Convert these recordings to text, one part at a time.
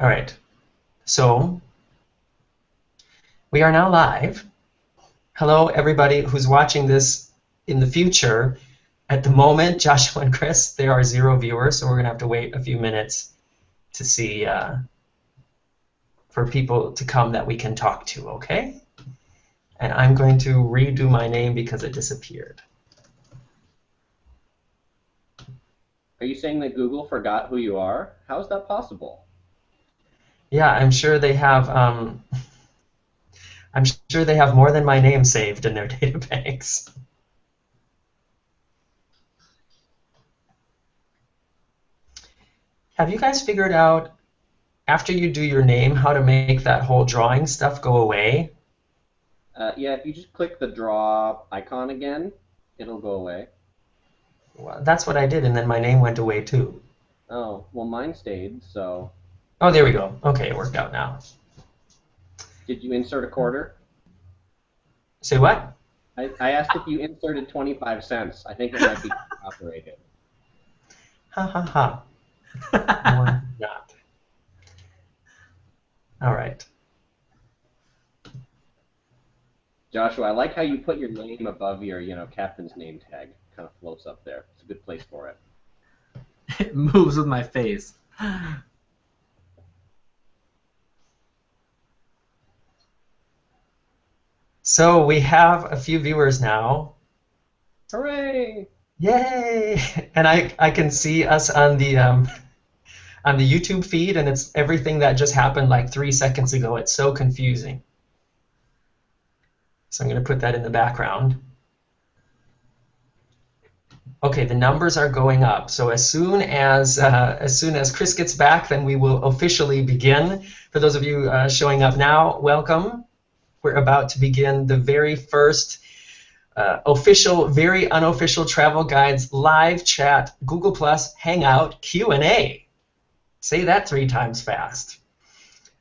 All right. So we are now live. Hello, everybody who's watching this in the future. At the moment, Joshua and Chris, there are 0 viewers, so we're going to have to wait a few minutes to see for people to come that we can talk to, okay? And I'm going to redo my name because it disappeared. Are you saying that Google forgot who you are? How is that possible? Yeah, I'm sure they have. I'm sure they have more than my name saved in their databanks. Have you guys figured out, after you do your name, how to make that whole drawing stuff go away? Yeah, if you just click the draw icon again, it'll go away. Well, that's what I did, and then my name went away too. Oh, well, mine stayed, so... Oh, there we go. Okay, it worked out now. Did you insert a quarter? Say what? I asked if you inserted 25 cents. I think it might be operated. Ha ha ha. Or not. All right. Joshua, I like how you put your name above your, captain's name tag. Kind of floats up there. It's a good place for it. It moves with my face. So we have a few viewers now. Hooray! Yay! And I can see us on the YouTube feed, and it's everything that just happened like 3 seconds ago. It's so confusing. So I'm going to put that in the background. Okay, the numbers are going up. So as soon as Chris gets back, then we will officially begin. For those of you showing up now, welcome. We're about to begin the very first official, very unofficial Travel Guides live chat, Google+ Hangout Q&A. Say that 3 times fast.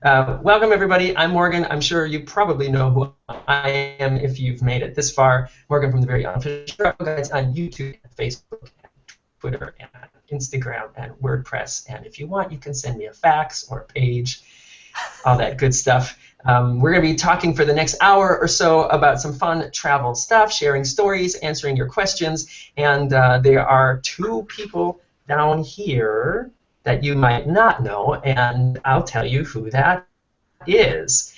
Welcome, everybody. I'm Morgan. I'm sure you probably know who I am if you've made it this far. Morgan from the very unofficial Travel Guides on YouTube, Facebook, Twitter, and Instagram, and WordPress. And if you want, you can send me a fax or a page, all that good stuff. We're going to be talking for the next hour or so about some fun travel stuff, sharing stories, answering your questions. And there are 2 people down here that you might not know, and I'll tell you who that is.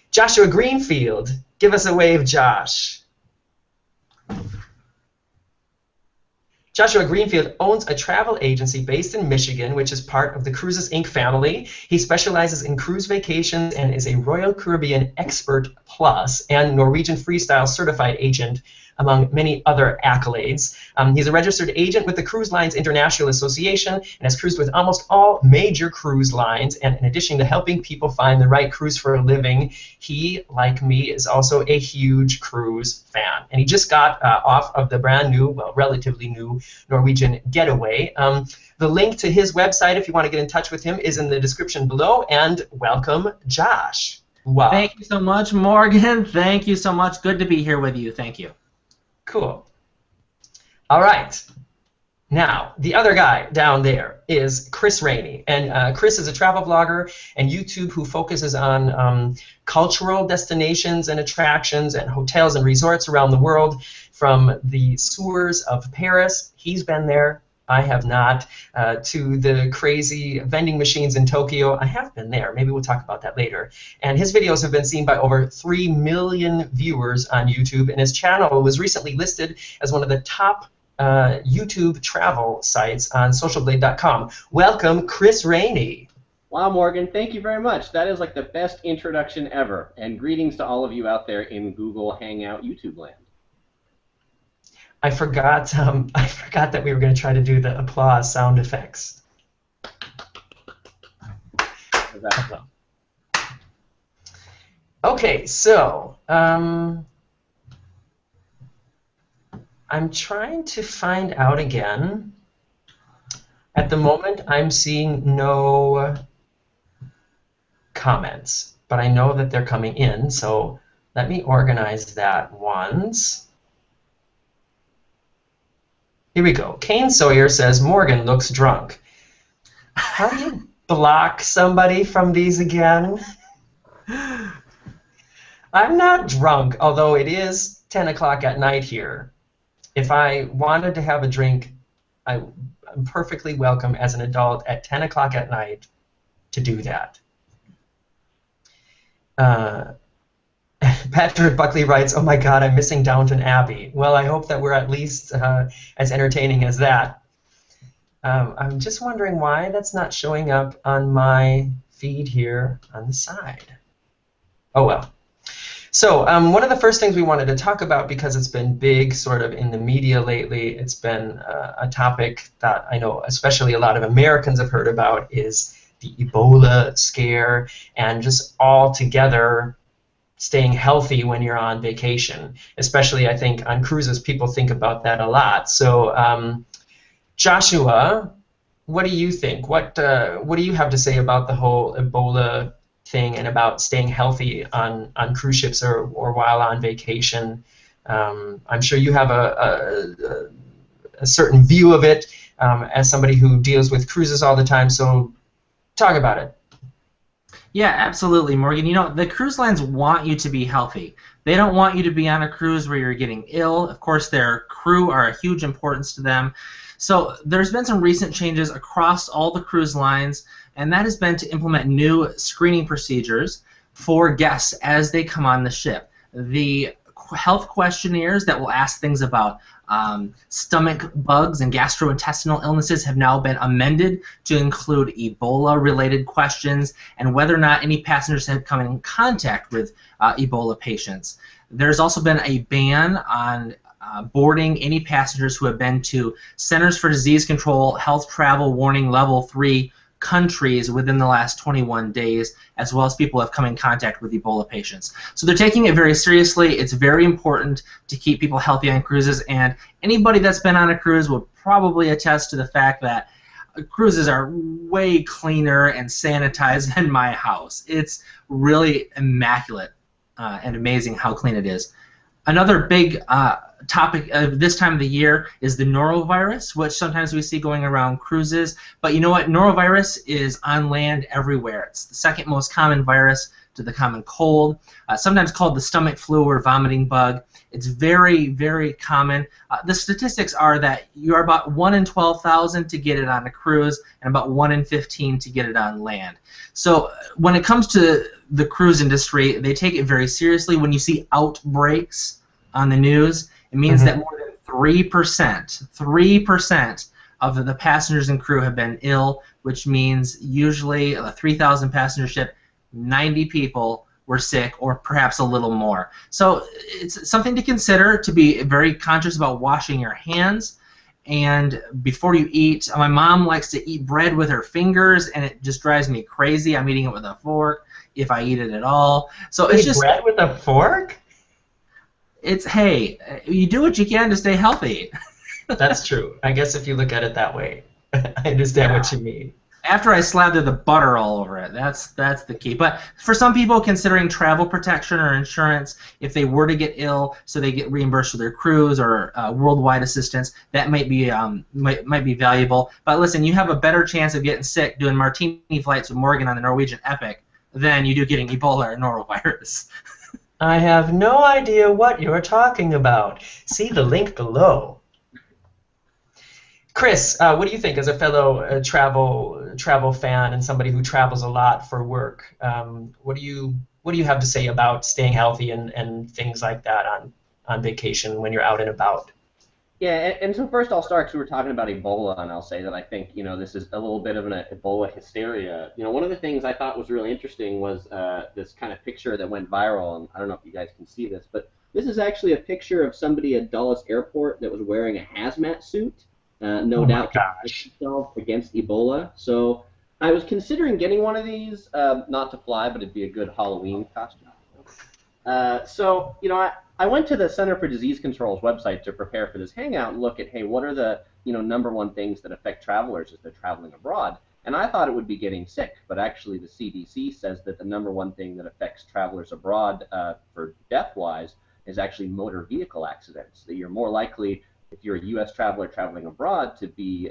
Joshua Greenfield. Give us a wave, Josh. Joshua Greenfield owns a travel agency based in Michigan, which is part of the Cruises Inc. family. He specializes in cruise vacations and is a Royal Caribbean Expert Plus and Norwegian Freestyle Certified Agent, among many other accolades. He's a registered agent with the Cruise Lines International Association and has cruised with almost all major cruise lines. And in addition to helping people find the right cruise for a living, he, like me, is also a huge cruise fan. And he just got off of the brand new, well, relatively new Norwegian Getaway. The link to his website, if you want to get in touch with him, is in the description below. And welcome, Josh. Wow. Thank you so much, Morgan. Thank you so much. Good to be here with you. Thank you. Cool. All right. Now, the other guy down there is Chris Raney. And Chris is a travel blogger and YouTube who focuses on cultural destinations and attractions and hotels and resorts around the world, from the sewers of Paris. He's been there. I have not. To the crazy vending machines in Tokyo. I have been there. Maybe we'll talk about that later. And his videos have been seen by over 3 million viewers on YouTube, and his channel was recently listed as one of the top YouTube travel sites on socialblade.com. Welcome, Chris Raney. Wow, Morgan, thank you very much. That is like the best introduction ever. And greetings to all of you out there in Google Hangout YouTube land. I forgot that we were going to try to do the applause sound effects. Okay, so I'm trying to find out again. At the moment, I'm seeing no comments, but I know that they're coming in, so let me organize that once. Here we go. Kane Sawyer says, Morgan looks drunk. How block somebody from these again? I'm not drunk, although it is 10 o'clock at night here. If I wanted to have a drink, I'm perfectly welcome as an adult at 10 o'clock at night to do that. Patrick Buckley writes, "Oh my God, I'm missing Downton Abbey." Well, I hope that we're at least as entertaining as that. I'm just wondering why that's not showing up on my feed here on the side. Oh well. So one of the first things we wanted to talk about, because it's been big sort of in the media lately, it's been a topic that I know especially a lot of Americans have heard about, is the Ebola scare, and just all together staying healthy when you're on vacation. Especially, I think, on cruises, people think about that a lot. So, Joshua, what do you think? What do you have to say about the whole Ebola thing and about staying healthy on cruise ships or while on vacation? I'm sure you have a certain view of it as somebody who deals with cruises all the time. So, talk about it. Yeah, absolutely, Morgan. You know, the cruise lines want you to be healthy. They don't want you to be on a cruise where you're getting ill. Of course, their crew are a huge importance to them. So there's been some recent changes across all the cruise lines, and that has been to implement new screening procedures for guests as they come on the ship. The health questionnaires that will ask things about stomach bugs and gastrointestinal illnesses have now been amended to include Ebola-related questions and whether or not any passengers have come in contact with Ebola patients. There's also been a ban on boarding any passengers who have been to Centers for Disease Control Health Travel Warning Level 3 countries within the last 21 days, as well as people who have come in contact with Ebola patients. So they're taking it very seriously. It's very important to keep people healthy on cruises, and anybody that's been on a cruise will probably attest to the fact that cruises are way cleaner and sanitized than my house. It's really immaculate and amazing how clean it is. Another big topic of this time of the year is the norovirus, which sometimes we see going around cruises. But you know what? Norovirus is on land everywhere. It's the second most common virus to the common cold, sometimes called the stomach flu or vomiting bug. It's very, very common. The statistics are that you are about 1 in 12,000 to get it on a cruise and about 1 in 15 to get it on land. So when it comes to the cruise industry, they take it very seriously. When you see outbreaks on the news, it means that more than 3% of the passengers and crew have been ill, which means usually a 3,000 passenger ship, 90 people were sick, or perhaps a little more. So it's something to consider, to be very conscious about washing your hands. And before you eat, my mom likes to eat bread with her fingers, and it just drives me crazy. I'm eating it with a fork, if I eat it at all. So it's just bread with a fork? It's, hey, you do what you can to stay healthy. That's true. I guess if you look at it that way, I understand what you mean. After I slather the butter all over it, that's the key. But for some people considering travel protection or insurance, if they were to get ill, so they get reimbursed for their cruise or worldwide assistance, that might be valuable. But listen, you have a better chance of getting sick doing martini flights with Morgan on the Norwegian Epic than you do getting Ebola or norovirus. I have no idea what you're talking about. See the link below. Chris, what do you think as a fellow travel fan and somebody who travels a lot for work? What do you have to say about staying healthy and things like that on vacation when you're out and about? Yeah, and so first I'll start, because we were talking about Ebola, and I'll say that I think, this is a little bit of an Ebola hysteria. One of the things I thought was really interesting was this kind of picture that went viral, and I don't know if you guys can see this, but this is actually a picture of somebody at Dulles Airport that was wearing a hazmat suit, no doubt to protect himself against Ebola. So I was considering getting one of these, not to fly, but it'd be a good Halloween costume. I went to the Center for Disease Control's website to prepare for this hangout and look at, hey, what are the #1 things that affect travelers as they're traveling abroad? And I thought it would be getting sick, but actually the CDC says that the #1 thing that affects travelers abroad for death-wise is actually motor vehicle accidents. That you're more likely if you're a U.S. traveler traveling abroad to be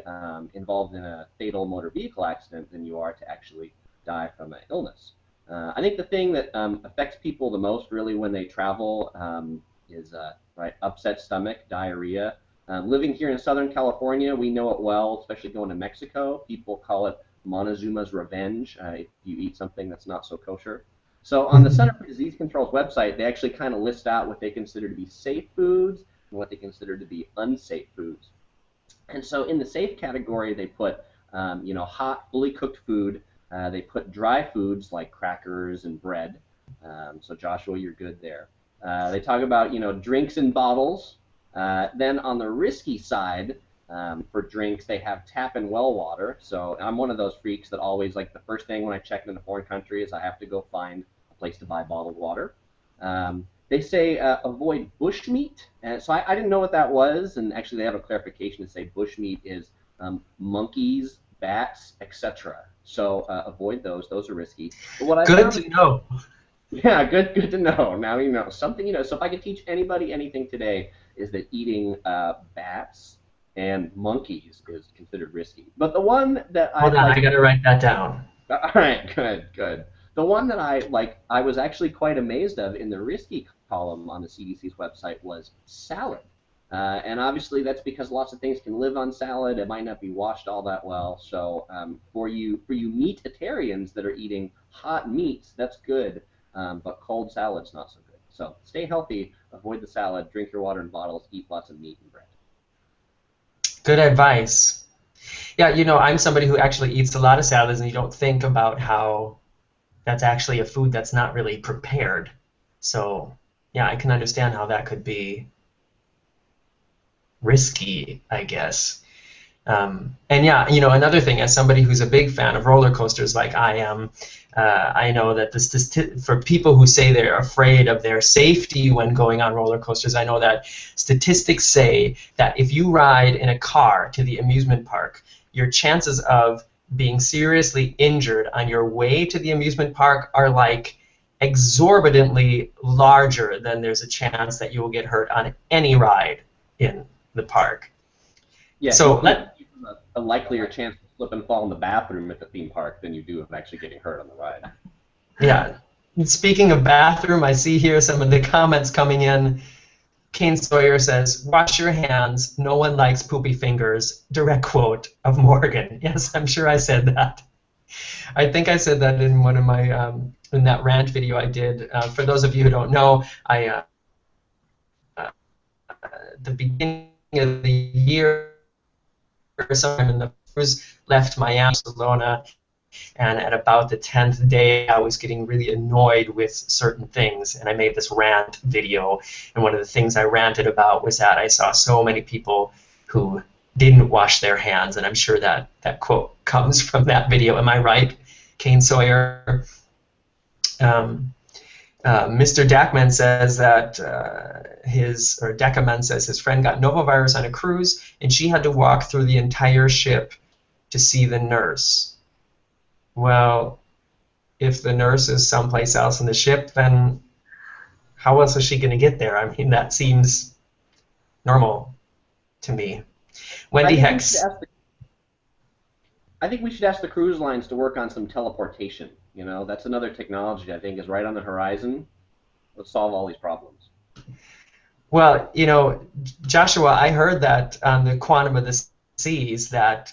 involved in a fatal motor vehicle accident than you are to actually die from an illness. I think the thing that affects people the most really when they travel is upset stomach, diarrhea. Living here in Southern California, we know it well, especially going to Mexico. People call it Montezuma's revenge if you eat something that's not so kosher. So on the Center for Disease Control's website, they actually kind of list out what they consider to be safe foods and what they consider to be unsafe foods. And so in the safe category, they put hot, fully cooked food. They put dry foods like crackers and bread. So Joshua, you're good there. They talk about drinks in bottles. Then on the risky side, for drinks, they have tap and well water. So I'm one of those freaks that always, like, the first thing when I check into a foreign country is I have to go find a place to buy bottled water. They say avoid bushmeat. So I didn't know what that was, and actually they have a clarification to say bushmeat is monkeys, bats, etc. So avoid those. Those are risky. But what Good to know. Yeah, good to know. Now you know. Something So if I could teach anybody anything today, is that eating bats and monkeys is considered risky. But the one that Hold on, I gotta write that down. All right, good. The one that I was actually quite amazed of in the risky column on the CDC's website was salad. And obviously that's because lots of things can live on salad. It might not be washed all that well. So for you meatitarians that are eating hot meats, that's good. But cold salad's not so good. So stay healthy, avoid the salad, drink your water in bottles, eat lots of meat and bread. Good advice. Yeah, I'm somebody who actually eats a lot of salads, and you don't think about how that's actually a food that's not really prepared. So yeah, I can understand how that could be risky, I guess. And yeah, another thing, as somebody who's a big fan of roller coasters like I am, I know that for people who say they're afraid of their safety when going on roller coasters, I know that statistics say that if you ride in a car to the amusement park, your chances of being seriously injured on your way to the amusement park are like exorbitantly larger than there's a chance that you will get hurt on any ride in the park. Yeah, so you have a likelier chance to slip and fall in the bathroom at the theme park than you do of actually getting hurt on the ride. Yeah. Speaking of bathroom, I see here some of the comments coming in. Kane Sawyer says, "Wash your hands. No one likes poopy fingers." Direct quote of Morgan. Yes, I'm sure I said that. I think I said that in one of my in that rant video I did. For those of you who don't know, I the beginning of the year, sometime in the cruise, left Miami, Barcelona, and at about the 10th day, I was getting really annoyed with certain things, and I made this rant video. And one of the things I ranted about was that I saw so many people who didn't wash their hands, and I'm sure that that quote comes from that video. Am I right, Kane Sawyer? Mr. Dackman says that Deckerman says his friend got Novovirus on a cruise, and she had to walk through the entire ship to see the nurse. Well, if the nurse is someplace else in the ship, then how else is she going to get there? I mean, that seems normal to me. Wendy Hex. I think we should ask the cruise lines to work on some teleportation. That's another technology I think is right on the horizon. Let's solve all these problems. Well, Joshua, I heard that on the Quantum of the Seas that,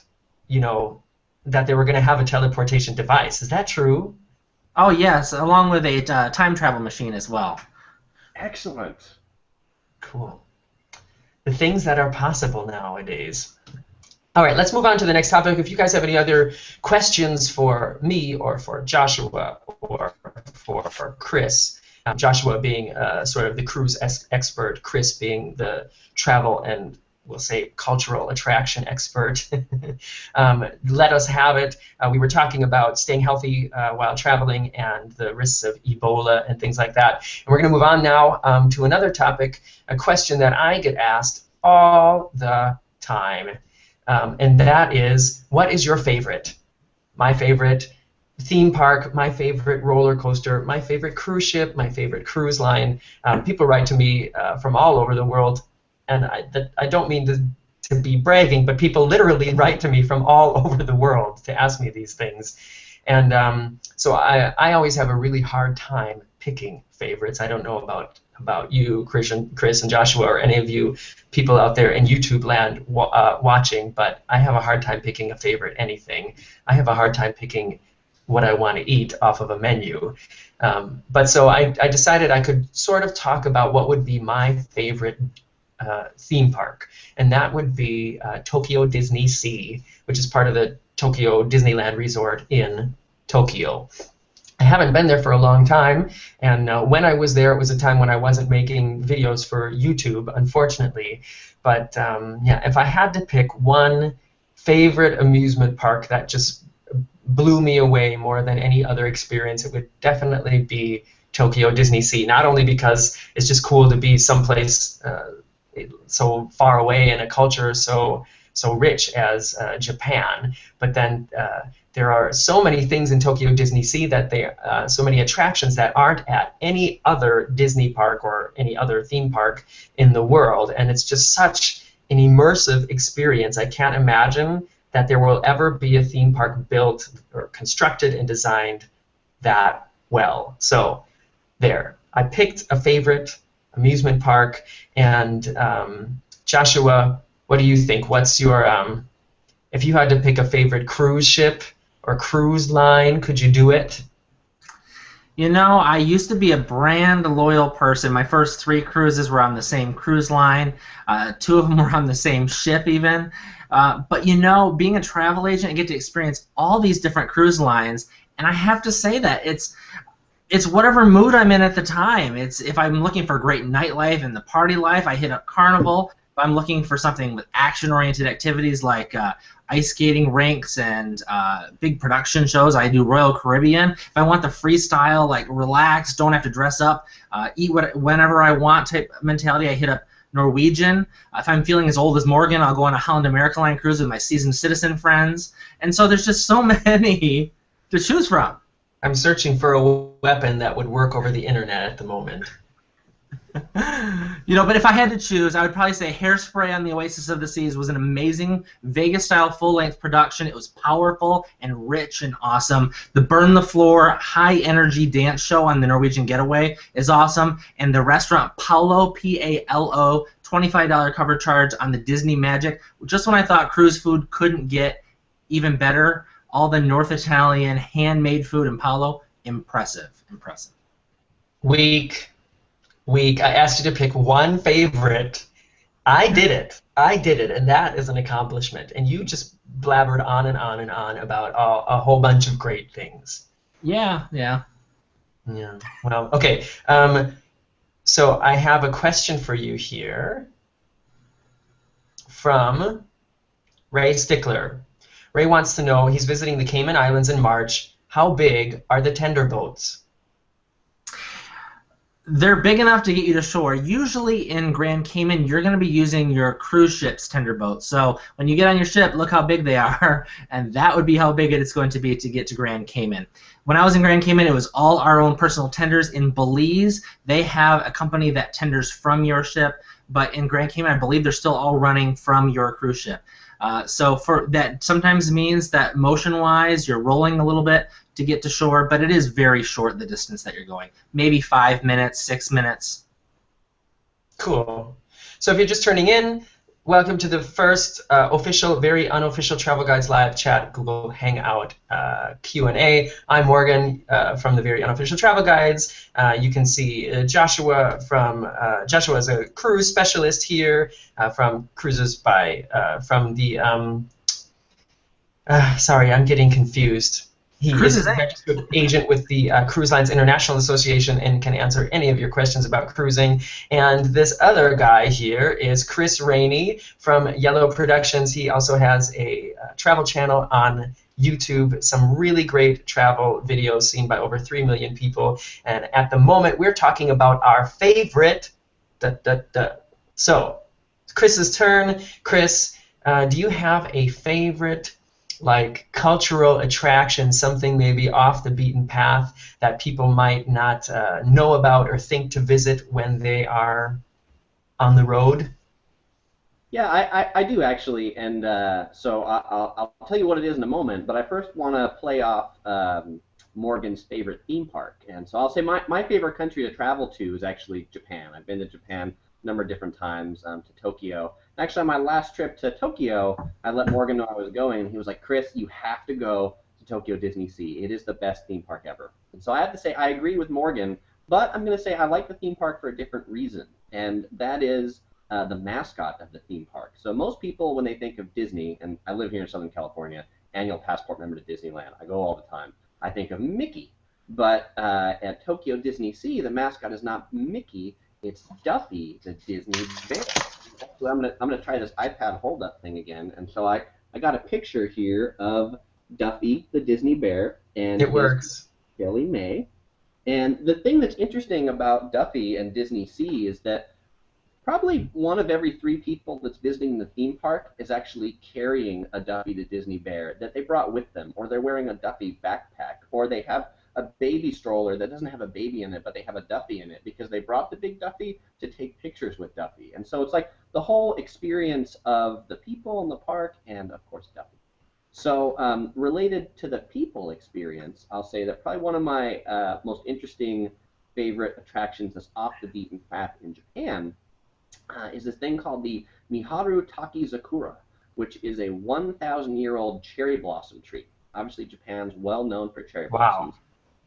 that they were going to have a teleportation device. Is that true? Oh, yes, along with a time travel machine as well. Excellent. Cool. The things that are possible nowadays. All right, let's move on to the next topic. If you guys have any other questions for me or for Joshua or for Chris, Joshua being sort of the cruise expert, Chris being the travel and we'll say cultural attraction expert. Let us have it. We were talking about staying healthy while traveling and the risks of Ebola and things like that. And we're going to move on now to another topic, a question that I get asked all the time. And that is, what is your favorite? My favorite theme park, my favorite roller coaster, my favorite cruise ship, my favorite cruise line. People write to me from all over the world I don't mean to be bragging, but people literally write to me from all over the world to ask me these things. And so I always have a really hard time picking favorites. I don't know about you, Chris and Joshua, or any of you people out there in YouTube land watching, but I have a hard time picking a favorite anything. I have a hard time picking what I want to eat off of a menu. But so I decided I could sort of talk about what would be my favorite theme park, and that would be Tokyo Disney Sea, which is part of the Tokyo Disneyland Resort in Tokyo. I haven't been there for a long time, and when I was there, it was a time when I wasn't making videos for YouTube, unfortunately. But yeah, if I had to pick one favorite amusement park that just blew me away more than any other experience, it would definitely be Tokyo Disney Sea. Not only because it's just cool to be someplace so far away in a culture so rich as Japan, but then there are so many things in Tokyo Disney Sea that so many attractions that aren't at any other Disney park or any other theme park in the world, and it's just such an immersive experience. I can't imagine that there will ever be a theme park built or constructed and designed that well. So there, I picked a favorite amusement park, and Joshua, what do you think? What's your, if you had to pick a favorite cruise ship or cruise line, could you do it? You know, I used to be a brand loyal person. My first 3 cruises were on the same cruise line. 2 of them were on the same ship even. But you know, being a travel agent, I get to experience all these different cruise lines, and I have to say that it's whatever mood I'm in at the time. It's if I'm looking for great nightlife and the party life, I hit up Carnival. If I'm looking for something with action-oriented activities like ice skating rinks and big production shows, I do Royal Caribbean. If I want the freestyle, like relax, don't have to dress up, eat whenever I want type mentality, I hit up Norwegian. If I'm feeling as old as Morgan, I'll go on a Holland America Line cruise with my seasoned citizen friends. And so there's just so many to choose from. I'm searching for a weapon that would work over the internet at the moment. You know, but if I had to choose, I would probably say Hairspray on the Oasis of the Seas was an amazing Vegas-style full-length production. It was powerful and rich and awesome. The Burn the Floor high-energy dance show on the Norwegian Getaway is awesome. And the restaurant Paulo, P-A-L-O, $25 cover charge on the Disney Magic. Just when I thought cruise food couldn't get even better, all the North Italian handmade food in Paulo, impressive, impressive. Weak. I asked you to pick one favorite. I did it, and that is an accomplishment. And you just blabbered on and on and on about a whole bunch of great things. Yeah. Well, okay. So I have a question for you here from Ray Stickler. Ray wants to know, he's visiting the Cayman Islands in March. How big are the tender boats? They're big enough to get you to shore. Usually in Grand Cayman, you're going to be using your cruise ship's tender boat. So when you get on your ship, look how big they are, and that would be how big it's going to be to get to Grand Cayman. When I was in Grand Cayman, it was all our own personal tenders. In Belize, they have a company that tenders from your ship, but in Grand Cayman, I believe they're still all running from your cruise ship. So for that sometimes means that motion-wise, you're rolling a little bit to get to shore, but it is very short, the distance that you're going. Maybe 5 minutes, 6 minutes. Cool. So if you're just turning in, welcome to the first official, very unofficial Travel Guides Live Chat Google Hangout Q&A. I'm Morgan from the Very Unofficial Travel Guides. You can see Joshua from Joshua is a cruise specialist here from Cruises from the sorry, I'm getting confused. He is a registered agent with the Cruise Lines International Association and can answer any of your questions about cruising. And this other guy here is Chris Raney from Yellow Productions. He also has a travel channel on YouTube, some really great travel videos seen by over 3 million people. And at the moment, we're talking about our favorite. So, Chris's turn. Chris, do you have a favorite like cultural attraction, something maybe off the beaten path that people might not know about or think to visit when they are on the road? Yeah, I do actually, and so I'll tell you what it is in a moment. But I first want to play off Morgan's favorite theme park, and so I'll say my favorite country to travel to is actually Japan. I've been to Japan a number of different times to Tokyo. Actually, on my last trip to Tokyo, I let Morgan know I was going, and he was like, "Chris, you have to go to Tokyo Disney Sea. It is the best theme park ever." And so I have to say I agree with Morgan, but I'm going to say I like the theme park for a different reason, and that is the mascot of the theme park. So most people, when they think of Disney, and I live here in Southern California, annual passport member to Disneyland. I go all the time. I think of Mickey. But at Tokyo Disney Sea, the mascot is not Mickey. It's Duffy, the Disney bear. So I'm gonna try this iPad hold-up thing again. And so I got a picture here of Duffy, the Disney bear, and It works. Billy May. And the thing that's interesting about Duffy and Disney Sea is that probably one of every 3 people that's visiting the theme park is actually carrying a Duffy the Disney bear that they brought with them, or they're wearing a Duffy backpack, or they have a baby stroller that doesn't have a baby in it, but they have a Duffy in it because they brought the big Duffy to take pictures with Duffy. And so it's like the whole experience of the people in the park and, of course, Duffy. So related to the people experience, I'll say that probably one of my most interesting favorite attractions that's off the beaten path in Japan is this thing called the Miharu Takizakura, which is a 1,000-year-old cherry blossom tree. Obviously, Japan's well known for cherry blossoms.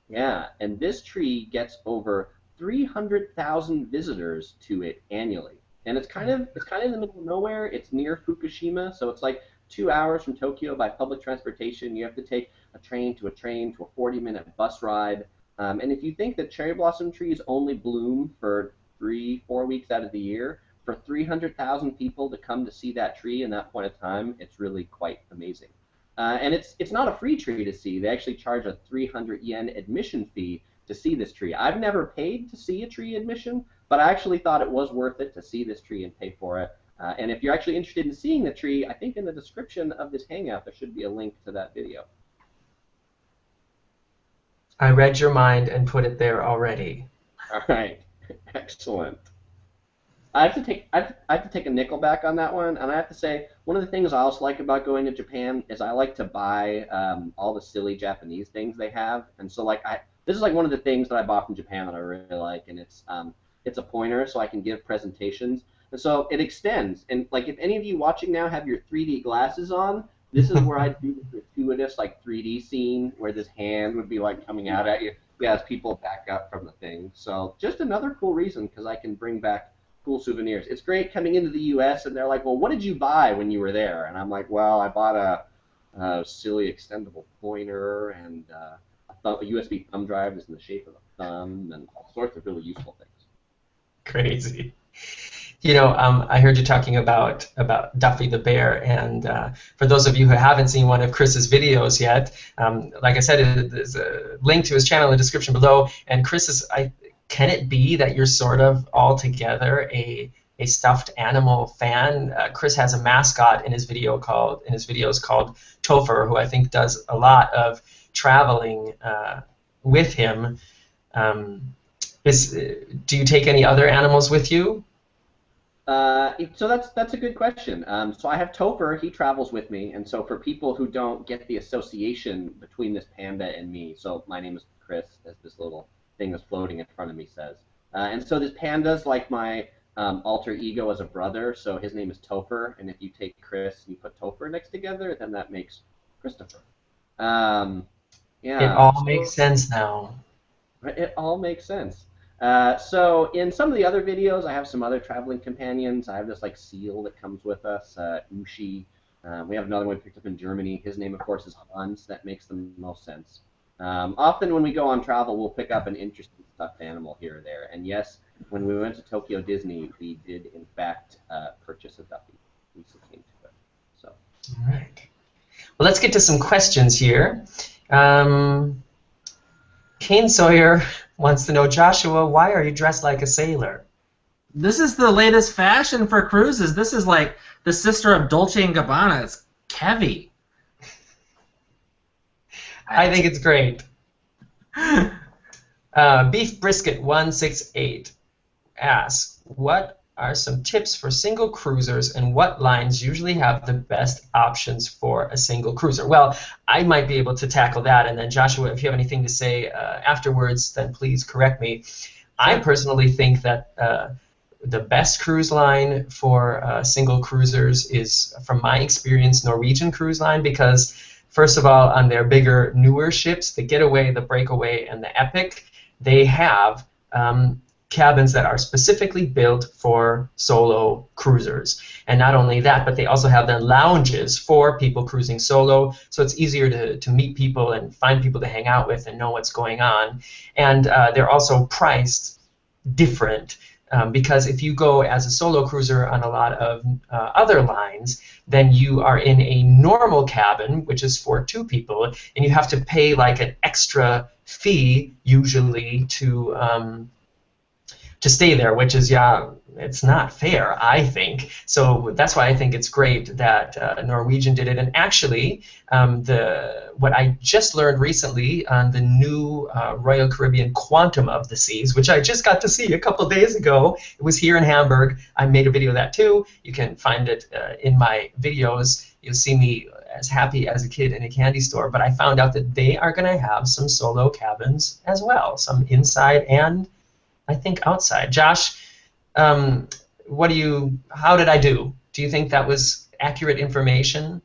Yeah, and this tree gets over 300,000 visitors to it annually. And it's kind of in the middle of nowhere. It's near Fukushima, so it's like 2 hours from Tokyo by public transportation. You have to take a train to a 40-minute bus ride. And if you think that cherry blossom trees only bloom for 3-4 weeks out of the year, for 300,000 people to come to see that tree in that point of time, it's really quite amazing. And it's not a free tree to see. They actually charge a 300 yen admission fee to see this tree. I've never paid to see a tree admission, but I actually thought it was worth it to see this tree and pay for it. And if you're actually interested in seeing the tree, I think in the description of this Hangout there should be a link to that video. I read your mind and put it there already. All right, excellent. I have to take a nickel back on that one, and I have to say one of the things I also like about going to Japan is I like to buy all the silly Japanese things they have, and so like this is like one of the things that I bought from Japan that I really like, and it's a pointer so I can give presentations, and so it extends, and like if any of you watching now have your 3D glasses on, this is where I do the gratuitous like 3D scene where this hand would be like coming out at you as people back up from the thing. So just another cool reason because I can bring back cool souvenirs. It's great coming into the U.S. and they're like, well, what did you buy when you were there? And I'm like, well, I bought a silly extendable pointer and a USB thumb drive that's in the shape of a thumb and all sorts of really useful things. Crazy. You know, I heard you talking about Duffy the bear, and for those of you who haven't seen one of Chris's videos yet, like I said, there's a link to his channel in the description below. And Chris is, can it be that you're sort of altogether a stuffed animal fan? Chris has a mascot in his videos called Topher, who I think does a lot of traveling with him. Do you take any other animals with you? So that's a good question. So I have Topher, he travels with me, and so for people who don't get the association between this panda and me, so my name is Chris, as this little thing that's floating in front of me says. And so this panda's like my alter ego as a brother, so his name is Topher, and if you take Chris and you put Topher next together, then that makes Christopher. Yeah. It all makes sense now. It all makes sense. So in some of the other videos, I have some other traveling companions. I have this like seal that comes with us, Ushi. We have another one picked up in Germany. His name, of course, is Hans. That makes the most sense. Often when we go on travel, we'll pick up an interesting stuffed animal here or there. And yes, when we went to Tokyo Disney, we did, in fact, purchase a Duffy. We came to it. So. All right. Well, let's get to some questions here. Kane Sawyer wants to know, Joshua, why are you dressed like a sailor? This is the latest fashion for cruises. This is like the sister of Dolce & Gabbana. It's Kevi. I think it's great. Beef Brisket 168 asks, what are some tips for single cruisers and what lines usually have the best options for a single cruiser? Well, I might be able to tackle that, and then Joshua, if you have anything to say afterwards, then please correct me. I personally think that the best cruise line for single cruisers is, from my experience, Norwegian Cruise Line, because first of all, on their bigger, newer ships, the Getaway, the Breakaway, and the Epic, they have cabins that are specifically built for solo cruisers. And not only that, but they also have their lounges for people cruising solo, so it's easier to meet people and find people to hang out with and know what's going on. And they're also priced different. Because if you go as a solo cruiser on a lot of other lines, then you are in a normal cabin, which is for 2 people, and you have to pay like an extra fee usually to stay there, which is, yeah, it's not fair, I think. So that's why I think it's great that Norwegian did it. And actually, what I just learned recently on the new Royal Caribbean Quantum of the Seas, which I just got to see a couple days ago. It was here in Hamburg. I made a video of that too. You can find it in my videos. You'll see me as happy as a kid in a candy store. But I found out that they are going to have some solo cabins as well, some inside and I think outside. Josh, how did I do? Do you think that was accurate information?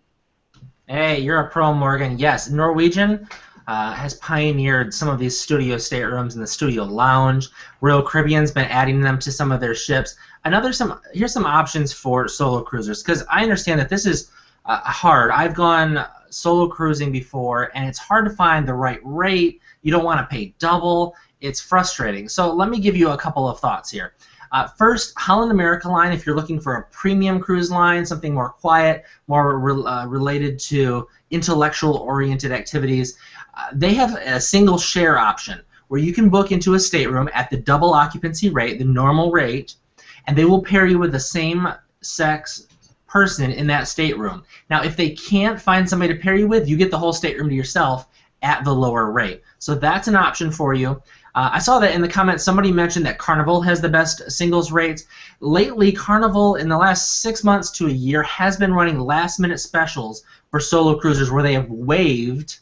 Hey, you're a pro, Morgan. Yes, Norwegian has pioneered some of these studio staterooms in the studio lounge. Royal Caribbean's been adding them to some of their ships. Here's some options for solo cruisers, because I understand that this is hard. I've gone solo cruising before, and it's hard to find the right rate. You don't want to pay double. It's frustrating. So let me give you a couple of thoughts here. First, Holland America Line, if you're looking for a premium cruise line, something more quiet, more related to intellectual-oriented activities, they have a single share option where you can book into a stateroom at the double occupancy rate, the normal rate, and they will pair you with the same sex person in that stateroom. Now, if they can't find somebody to pair you with, you get the whole stateroom to yourself at the lower rate. So that's an option for you. I saw that in the comments somebody mentioned that Carnival has the best singles rates. Lately, Carnival in the last 6 months to a year has been running last-minute specials for solo cruisers where they have waived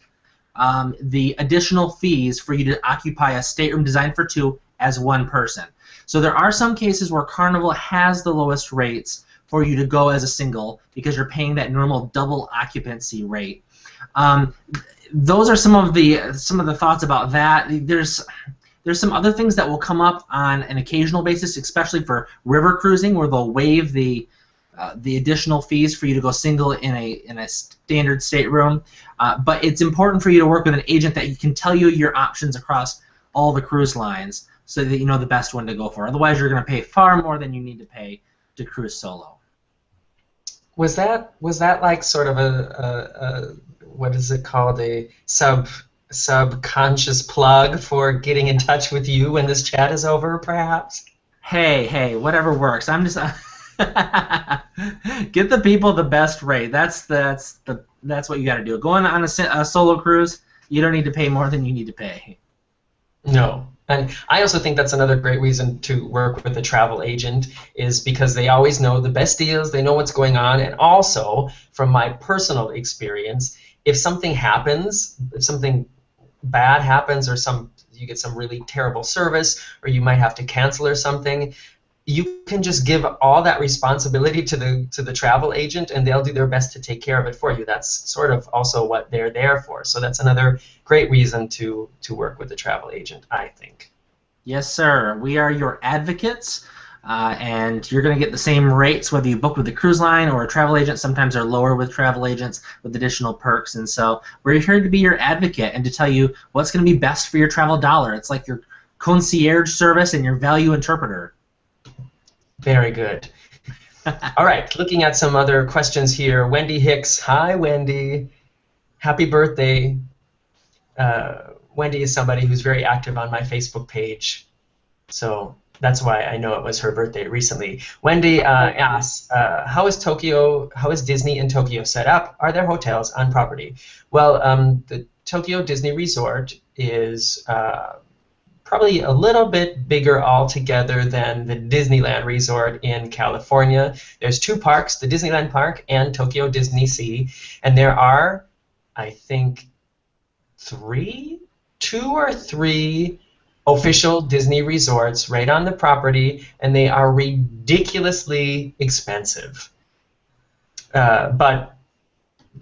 the additional fees for you to occupy a stateroom designed for 2 as 1 person. So there are some cases where Carnival has the lowest rates for you to go as a single because you're paying that normal double occupancy rate. Those are some of the thoughts about that. There's some other things that will come up on an occasional basis, especially for river cruising, where they'll waive the additional fees for you to go single in a standard stateroom. But it's important for you to work with an agent that can tell you your options across all the cruise lines, so that you know the best one to go for. Otherwise, you're going to pay far more than you need to pay to cruise solo. Was that like sort of a what is it called, a subconscious plug for getting in touch with you when this chat is over, perhaps? Hey, whatever works. I'm just get the people the best rate. That's what you got to do. Going on a solo cruise, you don't need to pay more than you need to pay. No. And I also think that's another great reason to work with a travel agent, is because they always know the best deals, they know what's going on, and also, from my personal experience, if something happens, if something bad happens, or you get some really terrible service, or you might have to cancel or something, you can just give all that responsibility to the travel agent, and they'll do their best to take care of it for you. That's sort of also what they're there for. So that's another great reason to work with a travel agent, I think. Yes, sir. We are your advocates, and you're going to get the same rates whether you book with a cruise line or a travel agent. Sometimes they're lower with travel agents with additional perks, and so we're here to be your advocate and to tell you what's going to be best for your travel dollar. It's like your concierge service and your value interpreter. Very good. All right, looking at some other questions here. Wendy Hicks. Hi, Wendy. Happy birthday. Wendy is somebody who's very active on my Facebook page, so that's why I know it was her birthday recently. Wendy asks, how is Disney in Tokyo set up? Are there hotels on property? Well, the Tokyo Disney Resort is probably a little bit bigger altogether than the Disneyland Resort in California. There's two parks, the Disneyland Park and Tokyo Disney Sea, and there are, I think, two or three official Disney resorts right on the property, and they are ridiculously expensive. But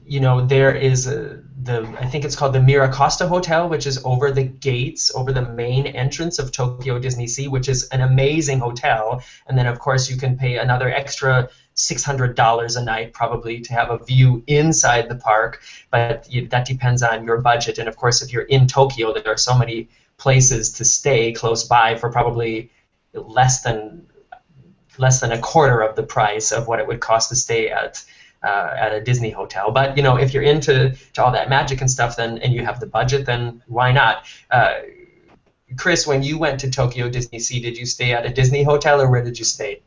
you know, there is I think it's called the Miracosta Hotel, which is over the gates, over the main entrance of Tokyo Disney Sea, which is an amazing hotel. And then, of course, you can pay another extra $600 a night probably to have a view inside the park, but that depends on your budget. And, of course, if you're in Tokyo, there are so many places to stay close by for probably less than a quarter of the price of what it would cost to stay at a Disney hotel. But you know, if you're into all that magic and stuff, then and you have the budget, then why not? Chris, when you went to Tokyo Disney Sea, did you stay at a Disney hotel or where did you stay?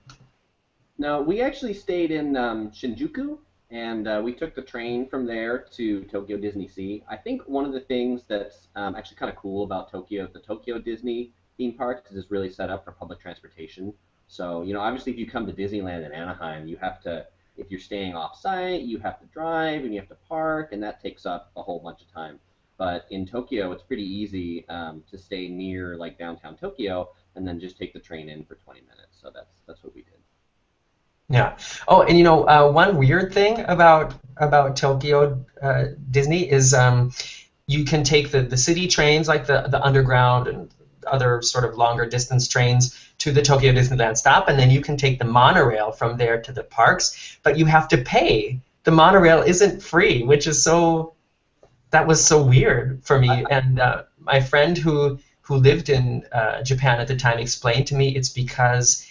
No, we actually stayed in Shinjuku, and we took the train from there to Tokyo Disney Sea. I think one of the things that's actually kind of cool about Tokyo, the Tokyo Disney theme park, is it's really set up for public transportation. So, you know, obviously if you come to Disneyland in Anaheim, you have to, if you're staying off-site, you have to drive and you have to park, and that takes up a whole bunch of time. But in Tokyo, it's pretty easy to stay near like downtown Tokyo and then just take the train in for 20 minutes. So that's what we did. Yeah. Oh, and you know, one weird thing about Tokyo Disney is you can take the city trains, like the underground and other sort of longer distance trains to the Tokyo Disneyland stop, and then you can take the monorail from there to the parks, but you have to pay. The monorail isn't free, which is that was so weird for me. And my friend who lived in Japan at the time explained to me it's because,